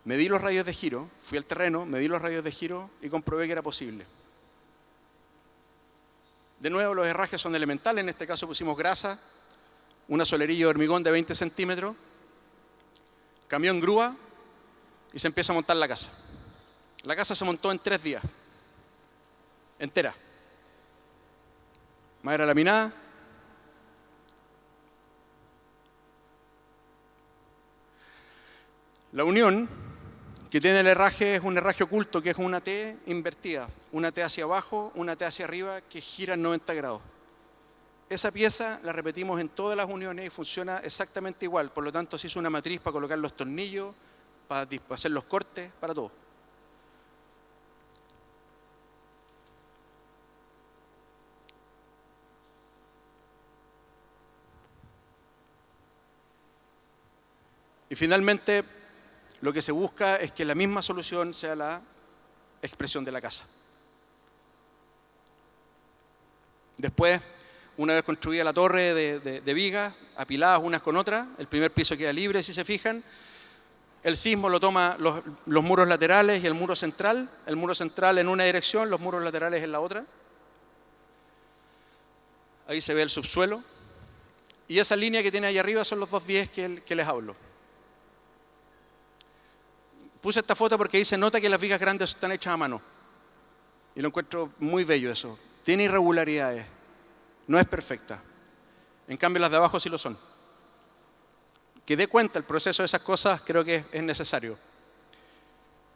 Medí los radios de giro, fui al terreno, medí los radios de giro y comprobé que era posible. De nuevo, los herrajes son elementales. En este caso pusimos grasa, una solerilla de hormigón de 20 centímetros, camión grúa y se empieza a montar la casa. La casa se montó en 3 días, entera. Madera laminada. La unión que tiene el herraje es un herraje oculto, que es una T invertida, una T hacia abajo, una T hacia arriba, que gira en 90 grados. Esa pieza la repetimos en todas las uniones y funciona exactamente igual. Por lo tanto, se hizo una matriz para colocar los tornillos, para hacer los cortes, para todo. Y finalmente, lo que se busca es que la misma solución sea la expresión de la casa. Después, una vez construida la torre de vigas, apiladas unas con otras, el primer piso queda libre, si se fijan. El sismo lo toma los muros laterales y el muro central en una dirección, los muros laterales en la otra. Ahí se ve el subsuelo. Y esa línea que tiene ahí arriba son los 210 que les hablo. Puse esta foto porque ahí se nota que las vigas grandes están hechas a mano. Y lo encuentro muy bello eso. Tiene irregularidades. No es perfecta. En cambio las de abajo sí lo son. Que dé cuenta el proceso de esas cosas creo que es necesario.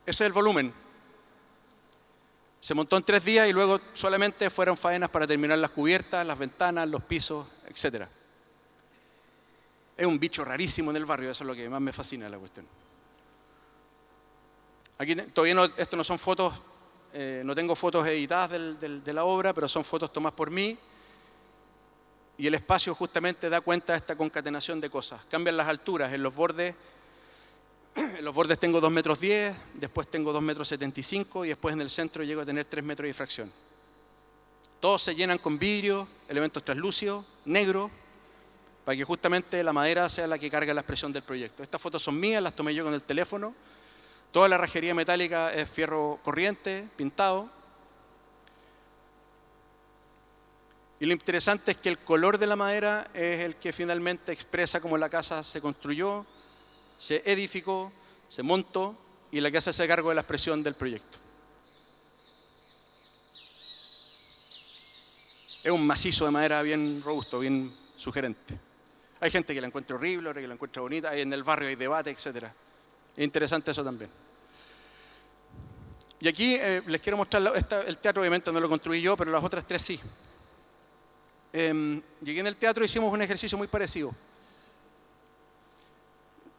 Ese es el volumen. Se montó en 3 días y luego solamente fueron faenas para terminar las cubiertas, las ventanas, los pisos, etc. Es un bicho rarísimo en el barrio, eso es lo que más me fascina de la cuestión. Aquí todavía no, esto no son fotos, no tengo fotos editadas de la obra, pero son fotos tomadas por mí. Y el espacio justamente da cuenta de esta concatenación de cosas. Cambian las alturas, en los bordes tengo 2,10 metros, después tengo 2,75 metros y después en el centro llego a tener 3 metros y fracción. Todos se llenan con vidrio, elementos translúcidos, negros, para que justamente la madera sea la que carga la expresión del proyecto. Estas fotos son mías, las tomé yo con el teléfono. Toda la herrajería metálica es fierro corriente, pintado. Y lo interesante es que el color de la madera es el que finalmente expresa cómo la casa se construyó, se edificó, se montó y la que se hace cargo de la expresión del proyecto. Es un macizo de madera bien robusto, bien sugerente. Hay gente que la encuentra horrible, otra que la encuentra bonita, hay en el barrio hay debate, etc. Es interesante eso también. Y aquí les quiero mostrar, el teatro obviamente no lo construí yo, pero las otras tres sí. Llegué en el teatro y hicimos un ejercicio muy parecido.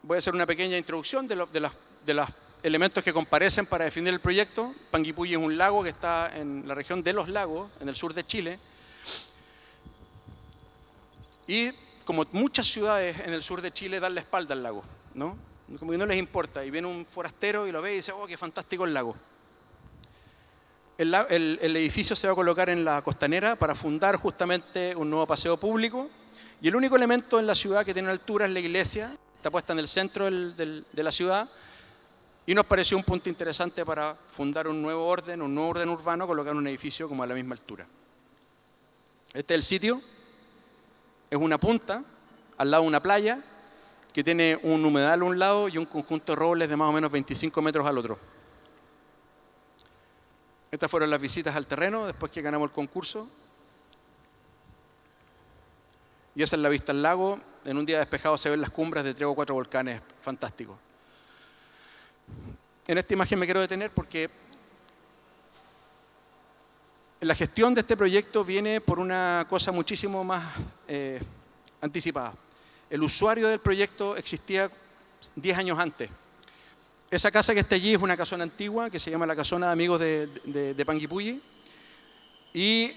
Voy a hacer una pequeña introducción de los elementos que comparecen para definir el proyecto. Panguipulli es un lago que está en la región de los lagos, en el sur de Chile. Y como muchas ciudades en el sur de Chile dan la espalda al lago, ¿no? Como que no les importa. Y viene un forastero y lo ve y dice, oh, qué fantástico el lago. El edificio se va a colocar en la costanera para fundar justamente un nuevo paseo público. Y el único elemento en la ciudad que tiene altura es la iglesia. Está puesta en el centro de la ciudad. Y nos pareció un punto interesante para fundar un nuevo orden urbano, colocar un edificio como a la misma altura. Este es el sitio. Es una punta al lado de una playa que tiene un humedal a un lado y un conjunto de robles de más o menos 25 metros al otro. Estas fueron las visitas al terreno después que ganamos el concurso. Y esa es la vista al lago. En un día despejado se ven las cumbres de 3 o 4 volcanes fantásticos. En esta imagen me quiero detener porque la gestión de este proyecto viene por una cosa muchísimo más anticipada. El usuario del proyecto existía 10 años antes. Esa casa que está allí es una casona antigua que se llama la Casona de Amigos de Panguipulli. Y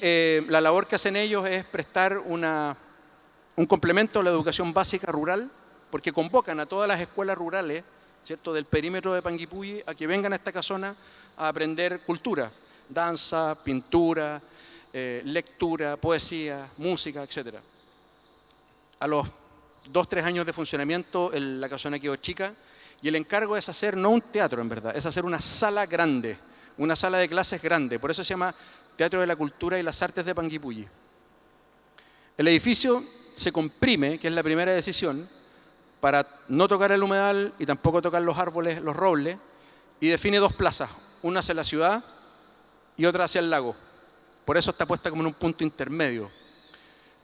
la labor que hacen ellos es prestar un complemento a la educación básica rural, porque convocan a todas las escuelas rurales, ¿cierto?, del perímetro de Panguipulli a que vengan a esta casona a aprender cultura, danza, pintura, lectura, poesía, música, etc. A los 2-3 años de funcionamiento la casona quedó chica y el encargo es hacer no un teatro en verdad, es hacer una sala grande, una sala de clases grande. Por eso se llama Teatro de la Cultura y las Artes de Panguipulli. El edificio se comprime, que es la primera decisión, para no tocar el humedal y tampoco tocar los árboles, los robles, y define 2 plazas, una hacia la ciudad y otra hacia el lago. Por eso está puesta como en un punto intermedio.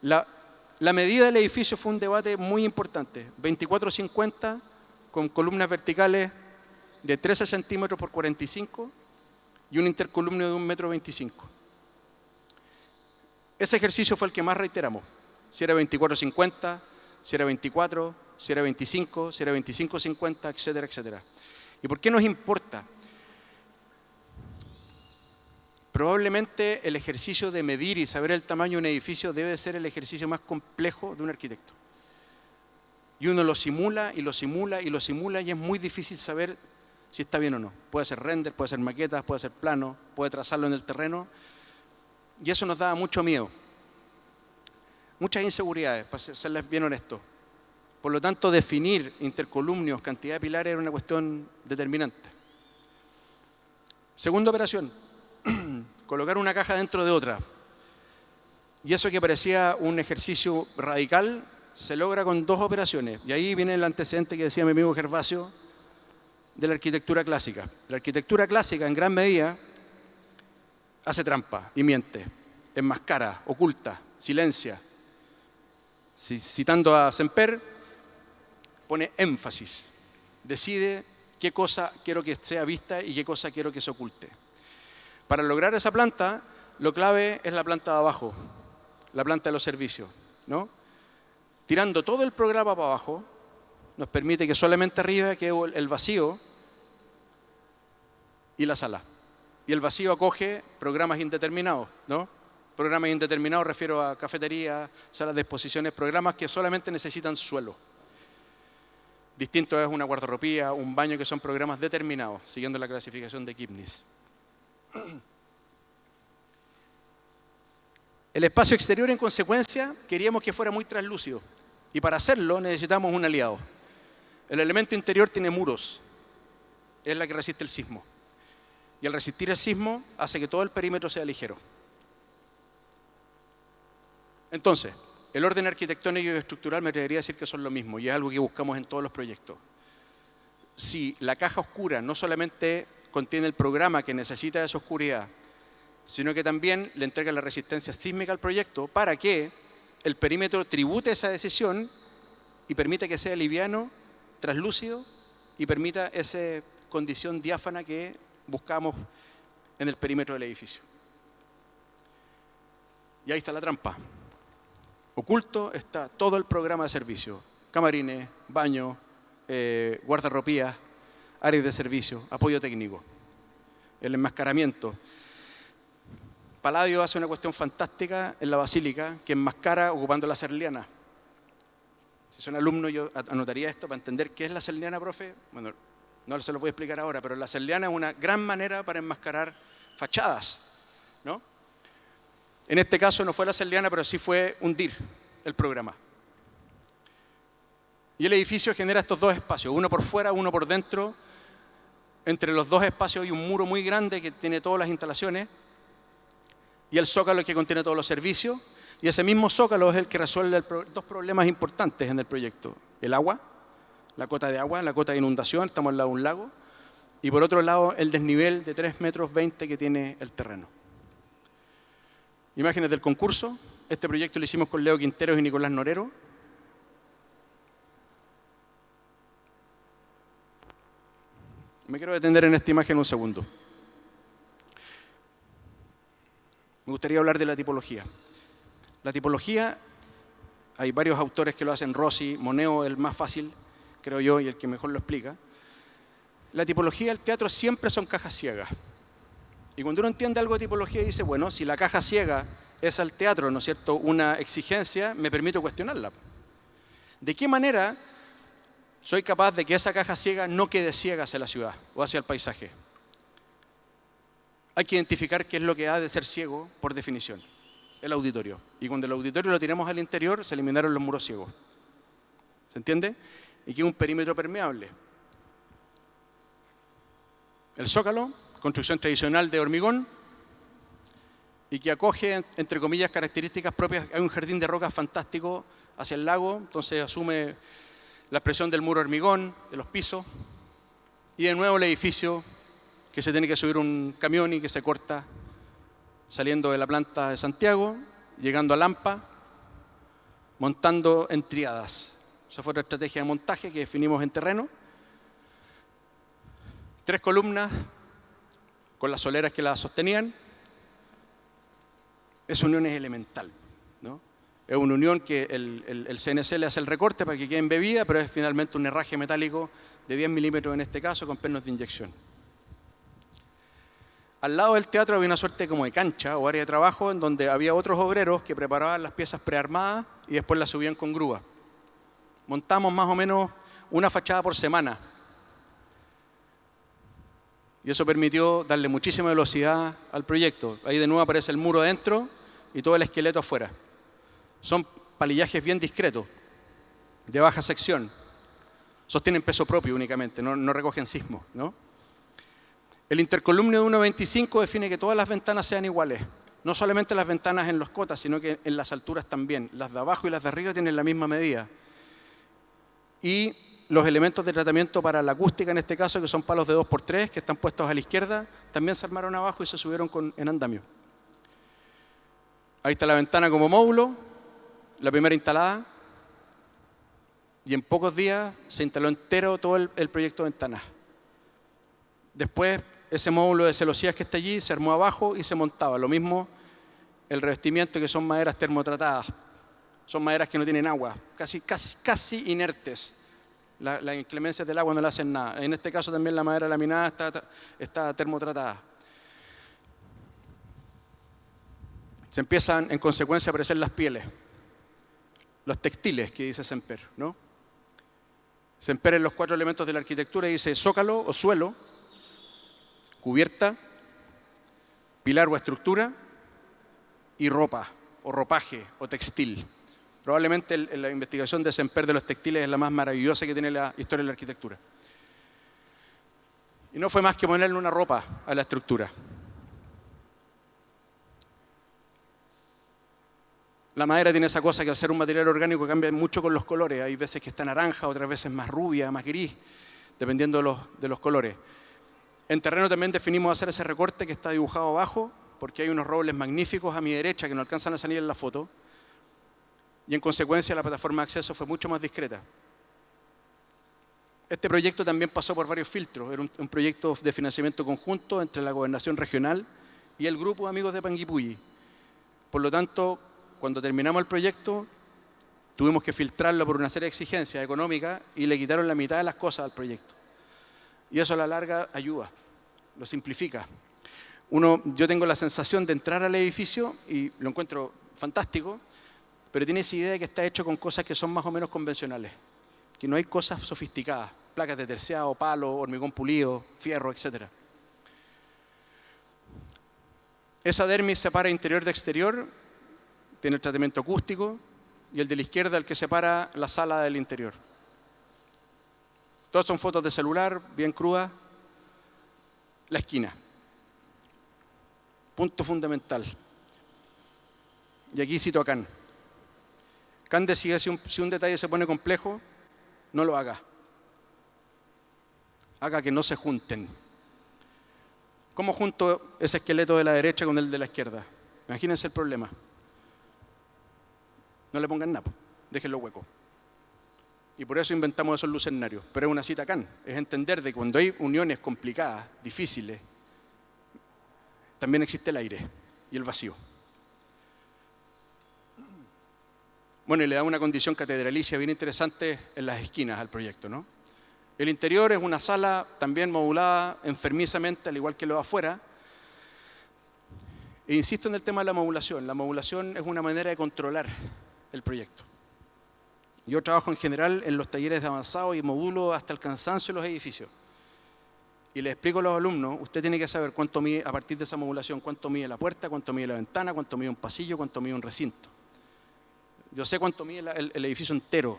La medida del edificio fue un debate muy importante, 24,50 con columnas verticales de 13 centímetros por 45 y un intercolumnio de 1,25 m. Ese ejercicio fue el que más reiteramos, si era 24,50, si era 24, si era 25, si era 25,50, etcétera, etcétera. ¿Y por qué nos importa? Probablemente el ejercicio de medir y saber el tamaño de un edificio debe ser el ejercicio más complejo de un arquitecto. Y uno lo simula y lo simula y lo simula y es muy difícil saber si está bien o no. Puede ser render, puede ser maquetas, puede ser plano, puede trazarlo en el terreno. Y eso nos daba mucho miedo. Muchas inseguridades, para serles bien honesto. Por lo tanto, definir intercolumnios, cantidad de pilares era una cuestión determinante. Segunda operación, colocar una caja dentro de otra. Y eso que parecía un ejercicio radical, se logra con 2 operaciones. Y ahí viene el antecedente que decía mi amigo Gervasio de la arquitectura clásica. La arquitectura clásica, en gran medida, hace trampa y miente, enmascara, oculta, silencia. Citando a Semper, pone énfasis, decide qué cosa quiero que sea vista y qué cosa quiero que se oculte. Para lograr esa planta, lo clave es la planta de abajo, la planta de los servicios, ¿no? Tirando todo el programa para abajo, nos permite que solamente arriba quede el vacío y la sala. Y el vacío acoge programas indeterminados, ¿no? Programas indeterminados refiero a cafetería, salas de exposiciones, programas que solamente necesitan suelo. Distinto es una guardarropía, un baño, que son programas determinados, siguiendo la clasificación de Kipnis. El espacio exterior, en consecuencia, queríamos que fuera muy translúcido. Y para hacerlo necesitamos un aliado. El elemento interior tiene muros. Es la que resiste el sismo. Y al resistir el sismo, hace que todo el perímetro sea ligero. Entonces, el orden arquitectónico y estructural me atrevería a decir que son lo mismo y es algo que buscamos en todos los proyectos. Si la caja oscura no solamente contiene el programa que necesita esa oscuridad, sino que también le entrega la resistencia sísmica al proyecto para que el perímetro tribute esa decisión y permita que sea liviano, translúcido y permita esa condición diáfana que buscamos en el perímetro del edificio. Y ahí está la trampa. Oculto está todo el programa de servicio: camarines, baños, guardarropías, áreas de servicio, apoyo técnico, el enmascaramiento. Palladio hace una cuestión fantástica en la Basílica que enmascara ocupando la serliana. Si son alumnos, yo anotaría esto para entender qué es la serliana, profe. Bueno, no se lo voy a explicar ahora, pero la serliana es una gran manera para enmascarar fachadas, ¿no? En este caso no fue la serliana, pero sí fue hundir el programa. Y el edificio genera estos dos espacios, uno por fuera, uno por dentro. Entre los dos espacios hay un muro muy grande que tiene todas las instalaciones y el zócalo que contiene todos los servicios. Y ese mismo zócalo es el que resuelve dos problemas importantes en el proyecto: el agua, la cota de agua, la cota de inundación, estamos al lado de un lago, y por otro lado el desnivel de 3,20 metros que tiene el terreno. Imágenes del concurso. Este proyecto lo hicimos con Leo Quinteros y Nicolás Norero. Me quiero detener en esta imagen un segundo. Me gustaría hablar de la tipología. La tipología, hay varios autores que lo hacen, Rossi, Moneo, el más fácil, creo yo, y el que mejor lo explica. La tipología del teatro siempre son cajas ciegas. Y cuando uno entiende algo de tipología, dice, bueno, si la caja ciega es al teatro, ¿no es cierto?, una exigencia, me permito cuestionarla. ¿De qué manera soy capaz de que esa caja ciega no quede ciega hacia la ciudad o hacia el paisaje? Hay que identificar qué es lo que ha de ser ciego por definición: el auditorio. Y cuando el auditorio lo tiramos al interior, se eliminaron los muros ciegos. ¿Se entiende? Y que es un perímetro permeable. El zócalo, construcción tradicional de hormigón, y que acoge, entre comillas, características propias. Hay un jardín de rocas fantástico hacia el lago, entonces asume la expresión del muro hormigón, de los pisos, y de nuevo el edificio que se tiene que subir un camión y que se corta saliendo de la planta de Santiago, llegando a Lampa, montando en triadas. Esa fue otra estrategia de montaje que definimos en terreno. 3 columnas con las soleras que las sostenían. Esa unión es elemental, ¿no? Es una unión que el CNC le hace el recorte para que quede embebida, pero es finalmente un herraje metálico de 10 milímetros en este caso, con pernos de inyección. Al lado del teatro había una suerte como de cancha o área de trabajo en donde había otros obreros que preparaban las piezas prearmadas y después las subían con grúa. Montamos más o menos una fachada por semana. Y eso permitió darle muchísima velocidad al proyecto. Ahí de nuevo aparece el muro adentro y todo el esqueleto afuera. Son palillajes bien discretos, de baja sección. Sostienen peso propio únicamente, no recogen sismos, ¿no? El intercolumnio de 1,25 define que todas las ventanas sean iguales. No solamente las ventanas en los cotas, sino que en las alturas también. Las de abajo y las de arriba tienen la misma medida. Y los elementos de tratamiento para la acústica, en este caso, que son palos de 2x3, que están puestos a la izquierda, también se armaron abajo y se subieron en andamio. Ahí está la ventana como módulo, la primera instalada, y en pocos días se instaló entero todo el proyecto de ventanas. Después, ese módulo de celosías que está allí se armó abajo y se montaba. Lo mismo el revestimiento, que son maderas termotratadas. Son maderas que no tienen agua, casi inertes. Las inclemencias del agua no le hacen nada. En este caso también la madera laminada está termotratada. Se empiezan en consecuencia a aparecer las pieles, los textiles que dice Semper, ¿no? Semper en los 4 elementos de la arquitectura dice zócalo o suelo, cubierta, pilar o estructura y ropa o ropaje o textil. Probablemente la investigación de Semper de los textiles es la más maravillosa que tiene la historia de la arquitectura. Y no fue más que ponerle una ropa a la estructura. La madera tiene esa cosa que al ser un material orgánico cambia mucho con los colores. Hay veces que está naranja, otras veces más rubia, más gris, dependiendo de los colores. En terreno también definimos hacer ese recorte que está dibujado abajo, porque hay unos robles magníficos a mi derecha que no alcanzan a salir en la foto. Y en consecuencia la plataforma de acceso fue mucho más discreta. Este proyecto también pasó por varios filtros. Era un proyecto de financiamiento conjunto entre la Gobernación Regional y el grupo de amigos de Panguipulli. Por lo tanto, cuando terminamos el proyecto, tuvimos que filtrarlo por una serie de exigencias económicas y le quitaron la mitad de las cosas al proyecto. Y eso a la larga ayuda, lo simplifica. Yo tengo la sensación de entrar al edificio y lo encuentro fantástico, pero tiene esa idea de que está hecho con cosas que son más o menos convencionales, que no hay cosas sofisticadas, placas de terciado, palo, hormigón pulido, fierro, etc. Esa dermis separa interior de exterior, tiene el tratamiento acústico, y el de la izquierda el que separa la sala del interior. Todas son fotos de celular, bien crudas. La esquina. Punto fundamental. Y aquí cito a Kant. Kant decía, si un detalle se pone complejo, no lo haga. Haga que no se junten. ¿Cómo junto ese esqueleto de la derecha con el de la izquierda? Imagínense el problema. No le pongan nada, déjenlo hueco. Y por eso inventamos esos lucernarios. Pero es una cita Kant, es entender de que cuando hay uniones complicadas, difíciles, también existe el aire y el vacío. Bueno, y le da una condición catedralicia bien interesante en las esquinas al proyecto, ¿no? El interior es una sala también modulada enfermizamente, al igual que lo de afuera. E insisto en el tema de la modulación. La modulación es una manera de controlar el proyecto. Yo trabajo en general en los talleres de avanzado y modulo hasta el cansancio los edificios. Y les explico a los alumnos, usted tiene que saber cuánto mide, a partir de esa modulación, cuánto mide la puerta, cuánto mide la ventana, cuánto mide un pasillo, cuánto mide un recinto. Yo sé cuánto mide el edificio entero,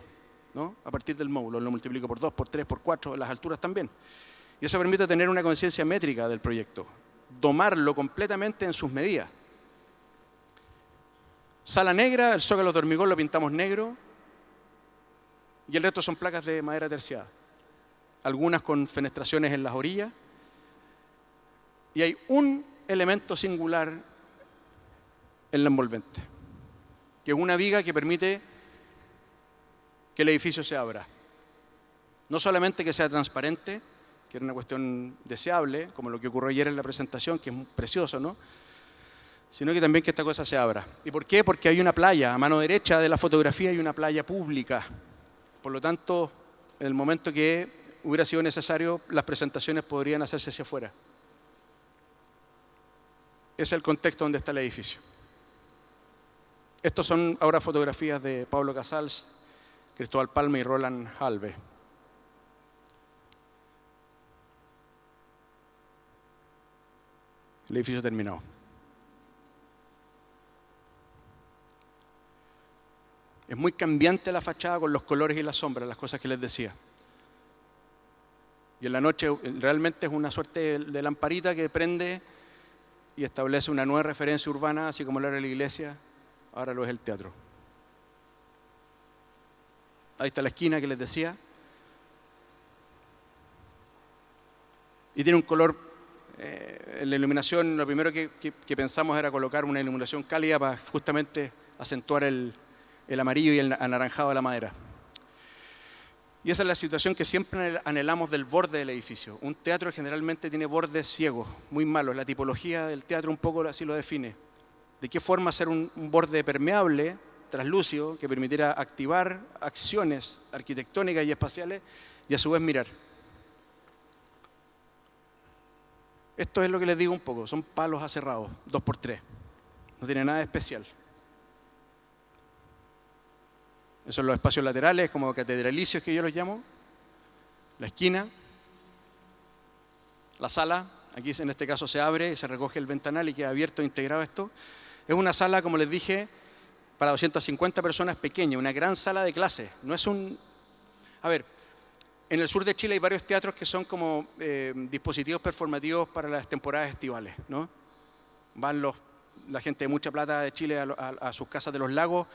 ¿no? A partir del módulo, lo multiplico por 2, por 3, por 4, las alturas también. Y eso permite tener una conciencia métrica del proyecto, domarlo completamente en sus medidas. Sala negra, el zócalo de hormigón lo pintamos negro y el resto son placas de madera terciada. Algunas con fenestraciones en las orillas. Y hay un elemento singular en la envolvente, que es una viga que permite que el edificio se abra. No solamente que sea transparente, que era una cuestión deseable, como lo que ocurrió ayer en la presentación, que es precioso, ¿no? Sino que también que esta cosa se abra. ¿Y por qué? Porque hay una playa, a mano derecha de la fotografía hay una playa pública. Por lo tanto, en el momento que hubiera sido necesario, las presentaciones podrían hacerse hacia afuera. Ese es el contexto donde está el edificio. Estos son ahora fotografías de Pablo Casals, Cristóbal Palma y Roland Halve. El edificio terminado. Es muy cambiante la fachada con los colores y las sombras, las cosas que les decía. Y en la noche realmente es una suerte de lamparita que prende y establece una nueva referencia urbana, así como lo era la iglesia, ahora lo es el teatro. Ahí está la esquina que les decía. Y tiene un color, en la iluminación, lo primero que pensamos era colocar una iluminación cálida para justamente acentuar el amarillo y el anaranjado de la madera. Y esa es la situación que siempre anhelamos del borde del edificio. Un teatro generalmente tiene bordes ciegos, muy malos. La tipología del teatro un poco así lo define. ¿De qué forma hacer un borde permeable, translúcido, que permitiera activar acciones arquitectónicas y espaciales y a su vez mirar? Esto es lo que les digo un poco, son palos aserrados, 2x3. No tiene nada de especial. Esos son los espacios laterales, como catedralicios que yo los llamo. La esquina, la sala, aquí en este caso se abre y se recoge el ventanal y queda abierto e integrado esto. Es una sala, como les dije, para 250 personas pequeña, una gran sala de clase. No es un... A ver, en el sur de Chile hay varios teatros que son como dispositivos performativos para las temporadas estivales, ¿no? Van los la gente de mucha plata de Chile a sus casas de los lagos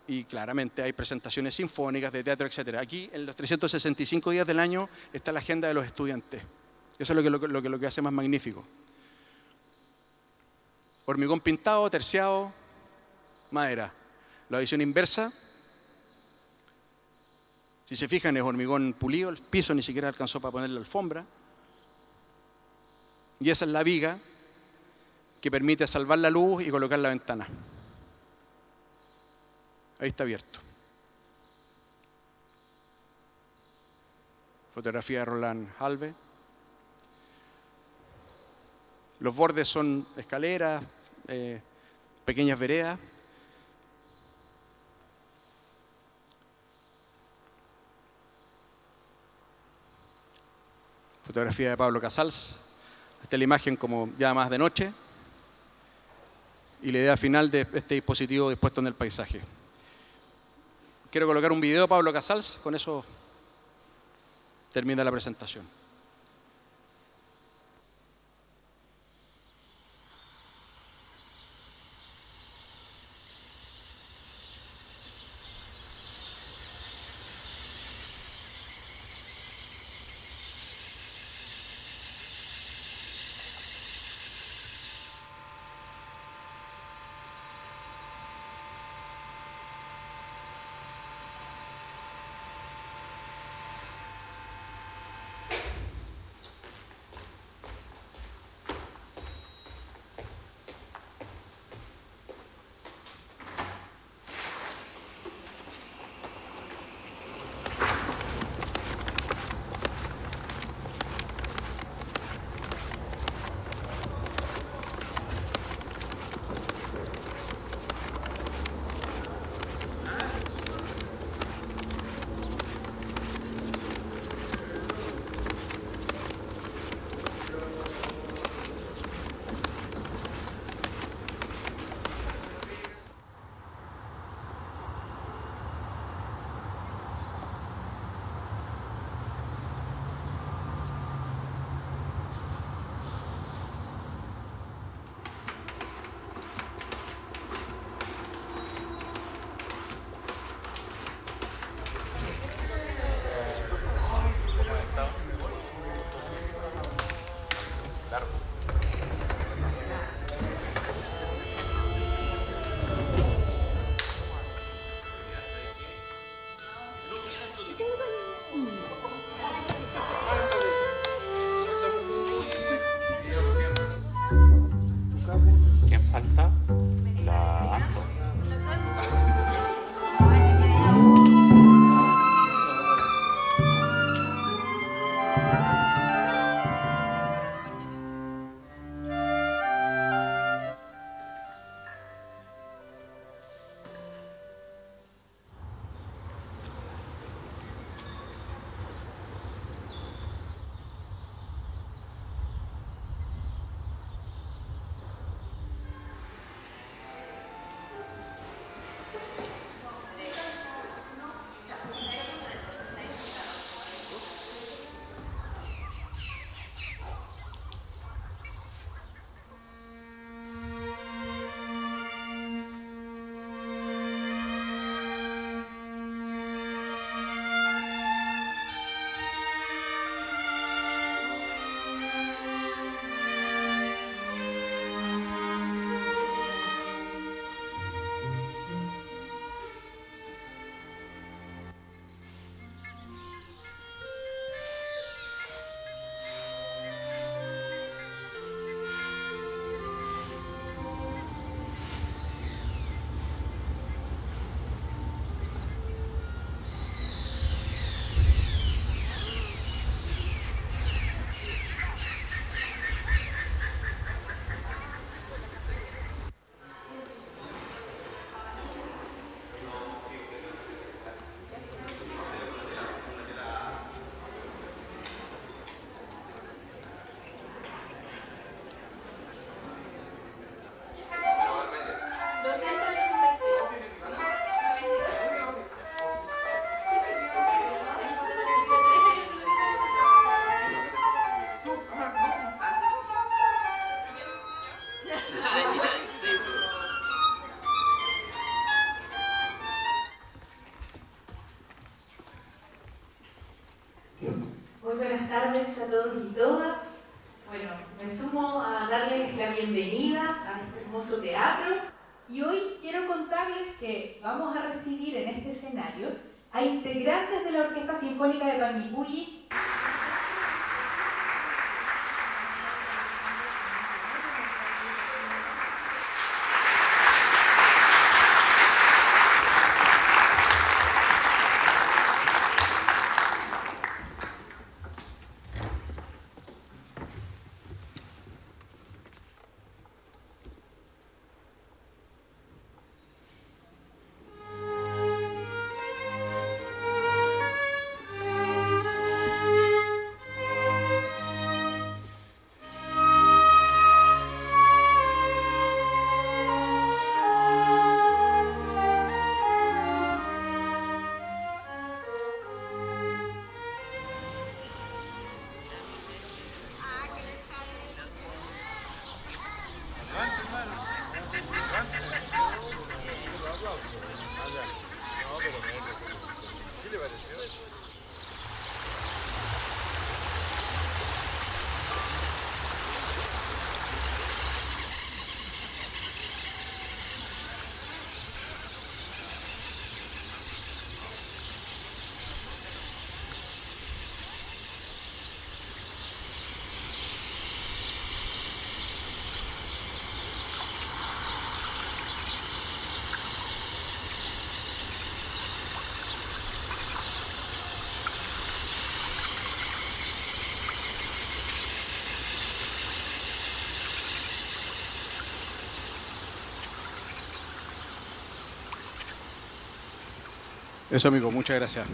y claramente hay presentaciones sinfónicas, de teatro, etc. Aquí, en los 365 días del año, está la agenda de los estudiantes. Eso es lo que hace más magnífico. Hormigón pintado, terciado, madera. La visión inversa, si se fijan, es hormigón pulido, el piso ni siquiera alcanzó para poner la alfombra. Y esa es la viga que permite salvar la luz y colocar la ventana. Ahí está abierto. Fotografía de Roland Halve. Los bordes son escaleras, pequeñas veredas. Fotografía de Pablo Casals. Esta es la imagen como ya más de noche. Y la idea final de este dispositivo dispuesto en el paisaje. Quiero colocar un video de Pablo Casals, con eso termina la presentación. tardes a todos y todas. Bueno, me sumo a darles la bienvenida a este hermoso teatro y hoy quiero contarles que vamos a recibir en este escenario a integrantes de la Orquesta Sinfónica de Panguipulli. Eso, amigo, muchas gracias.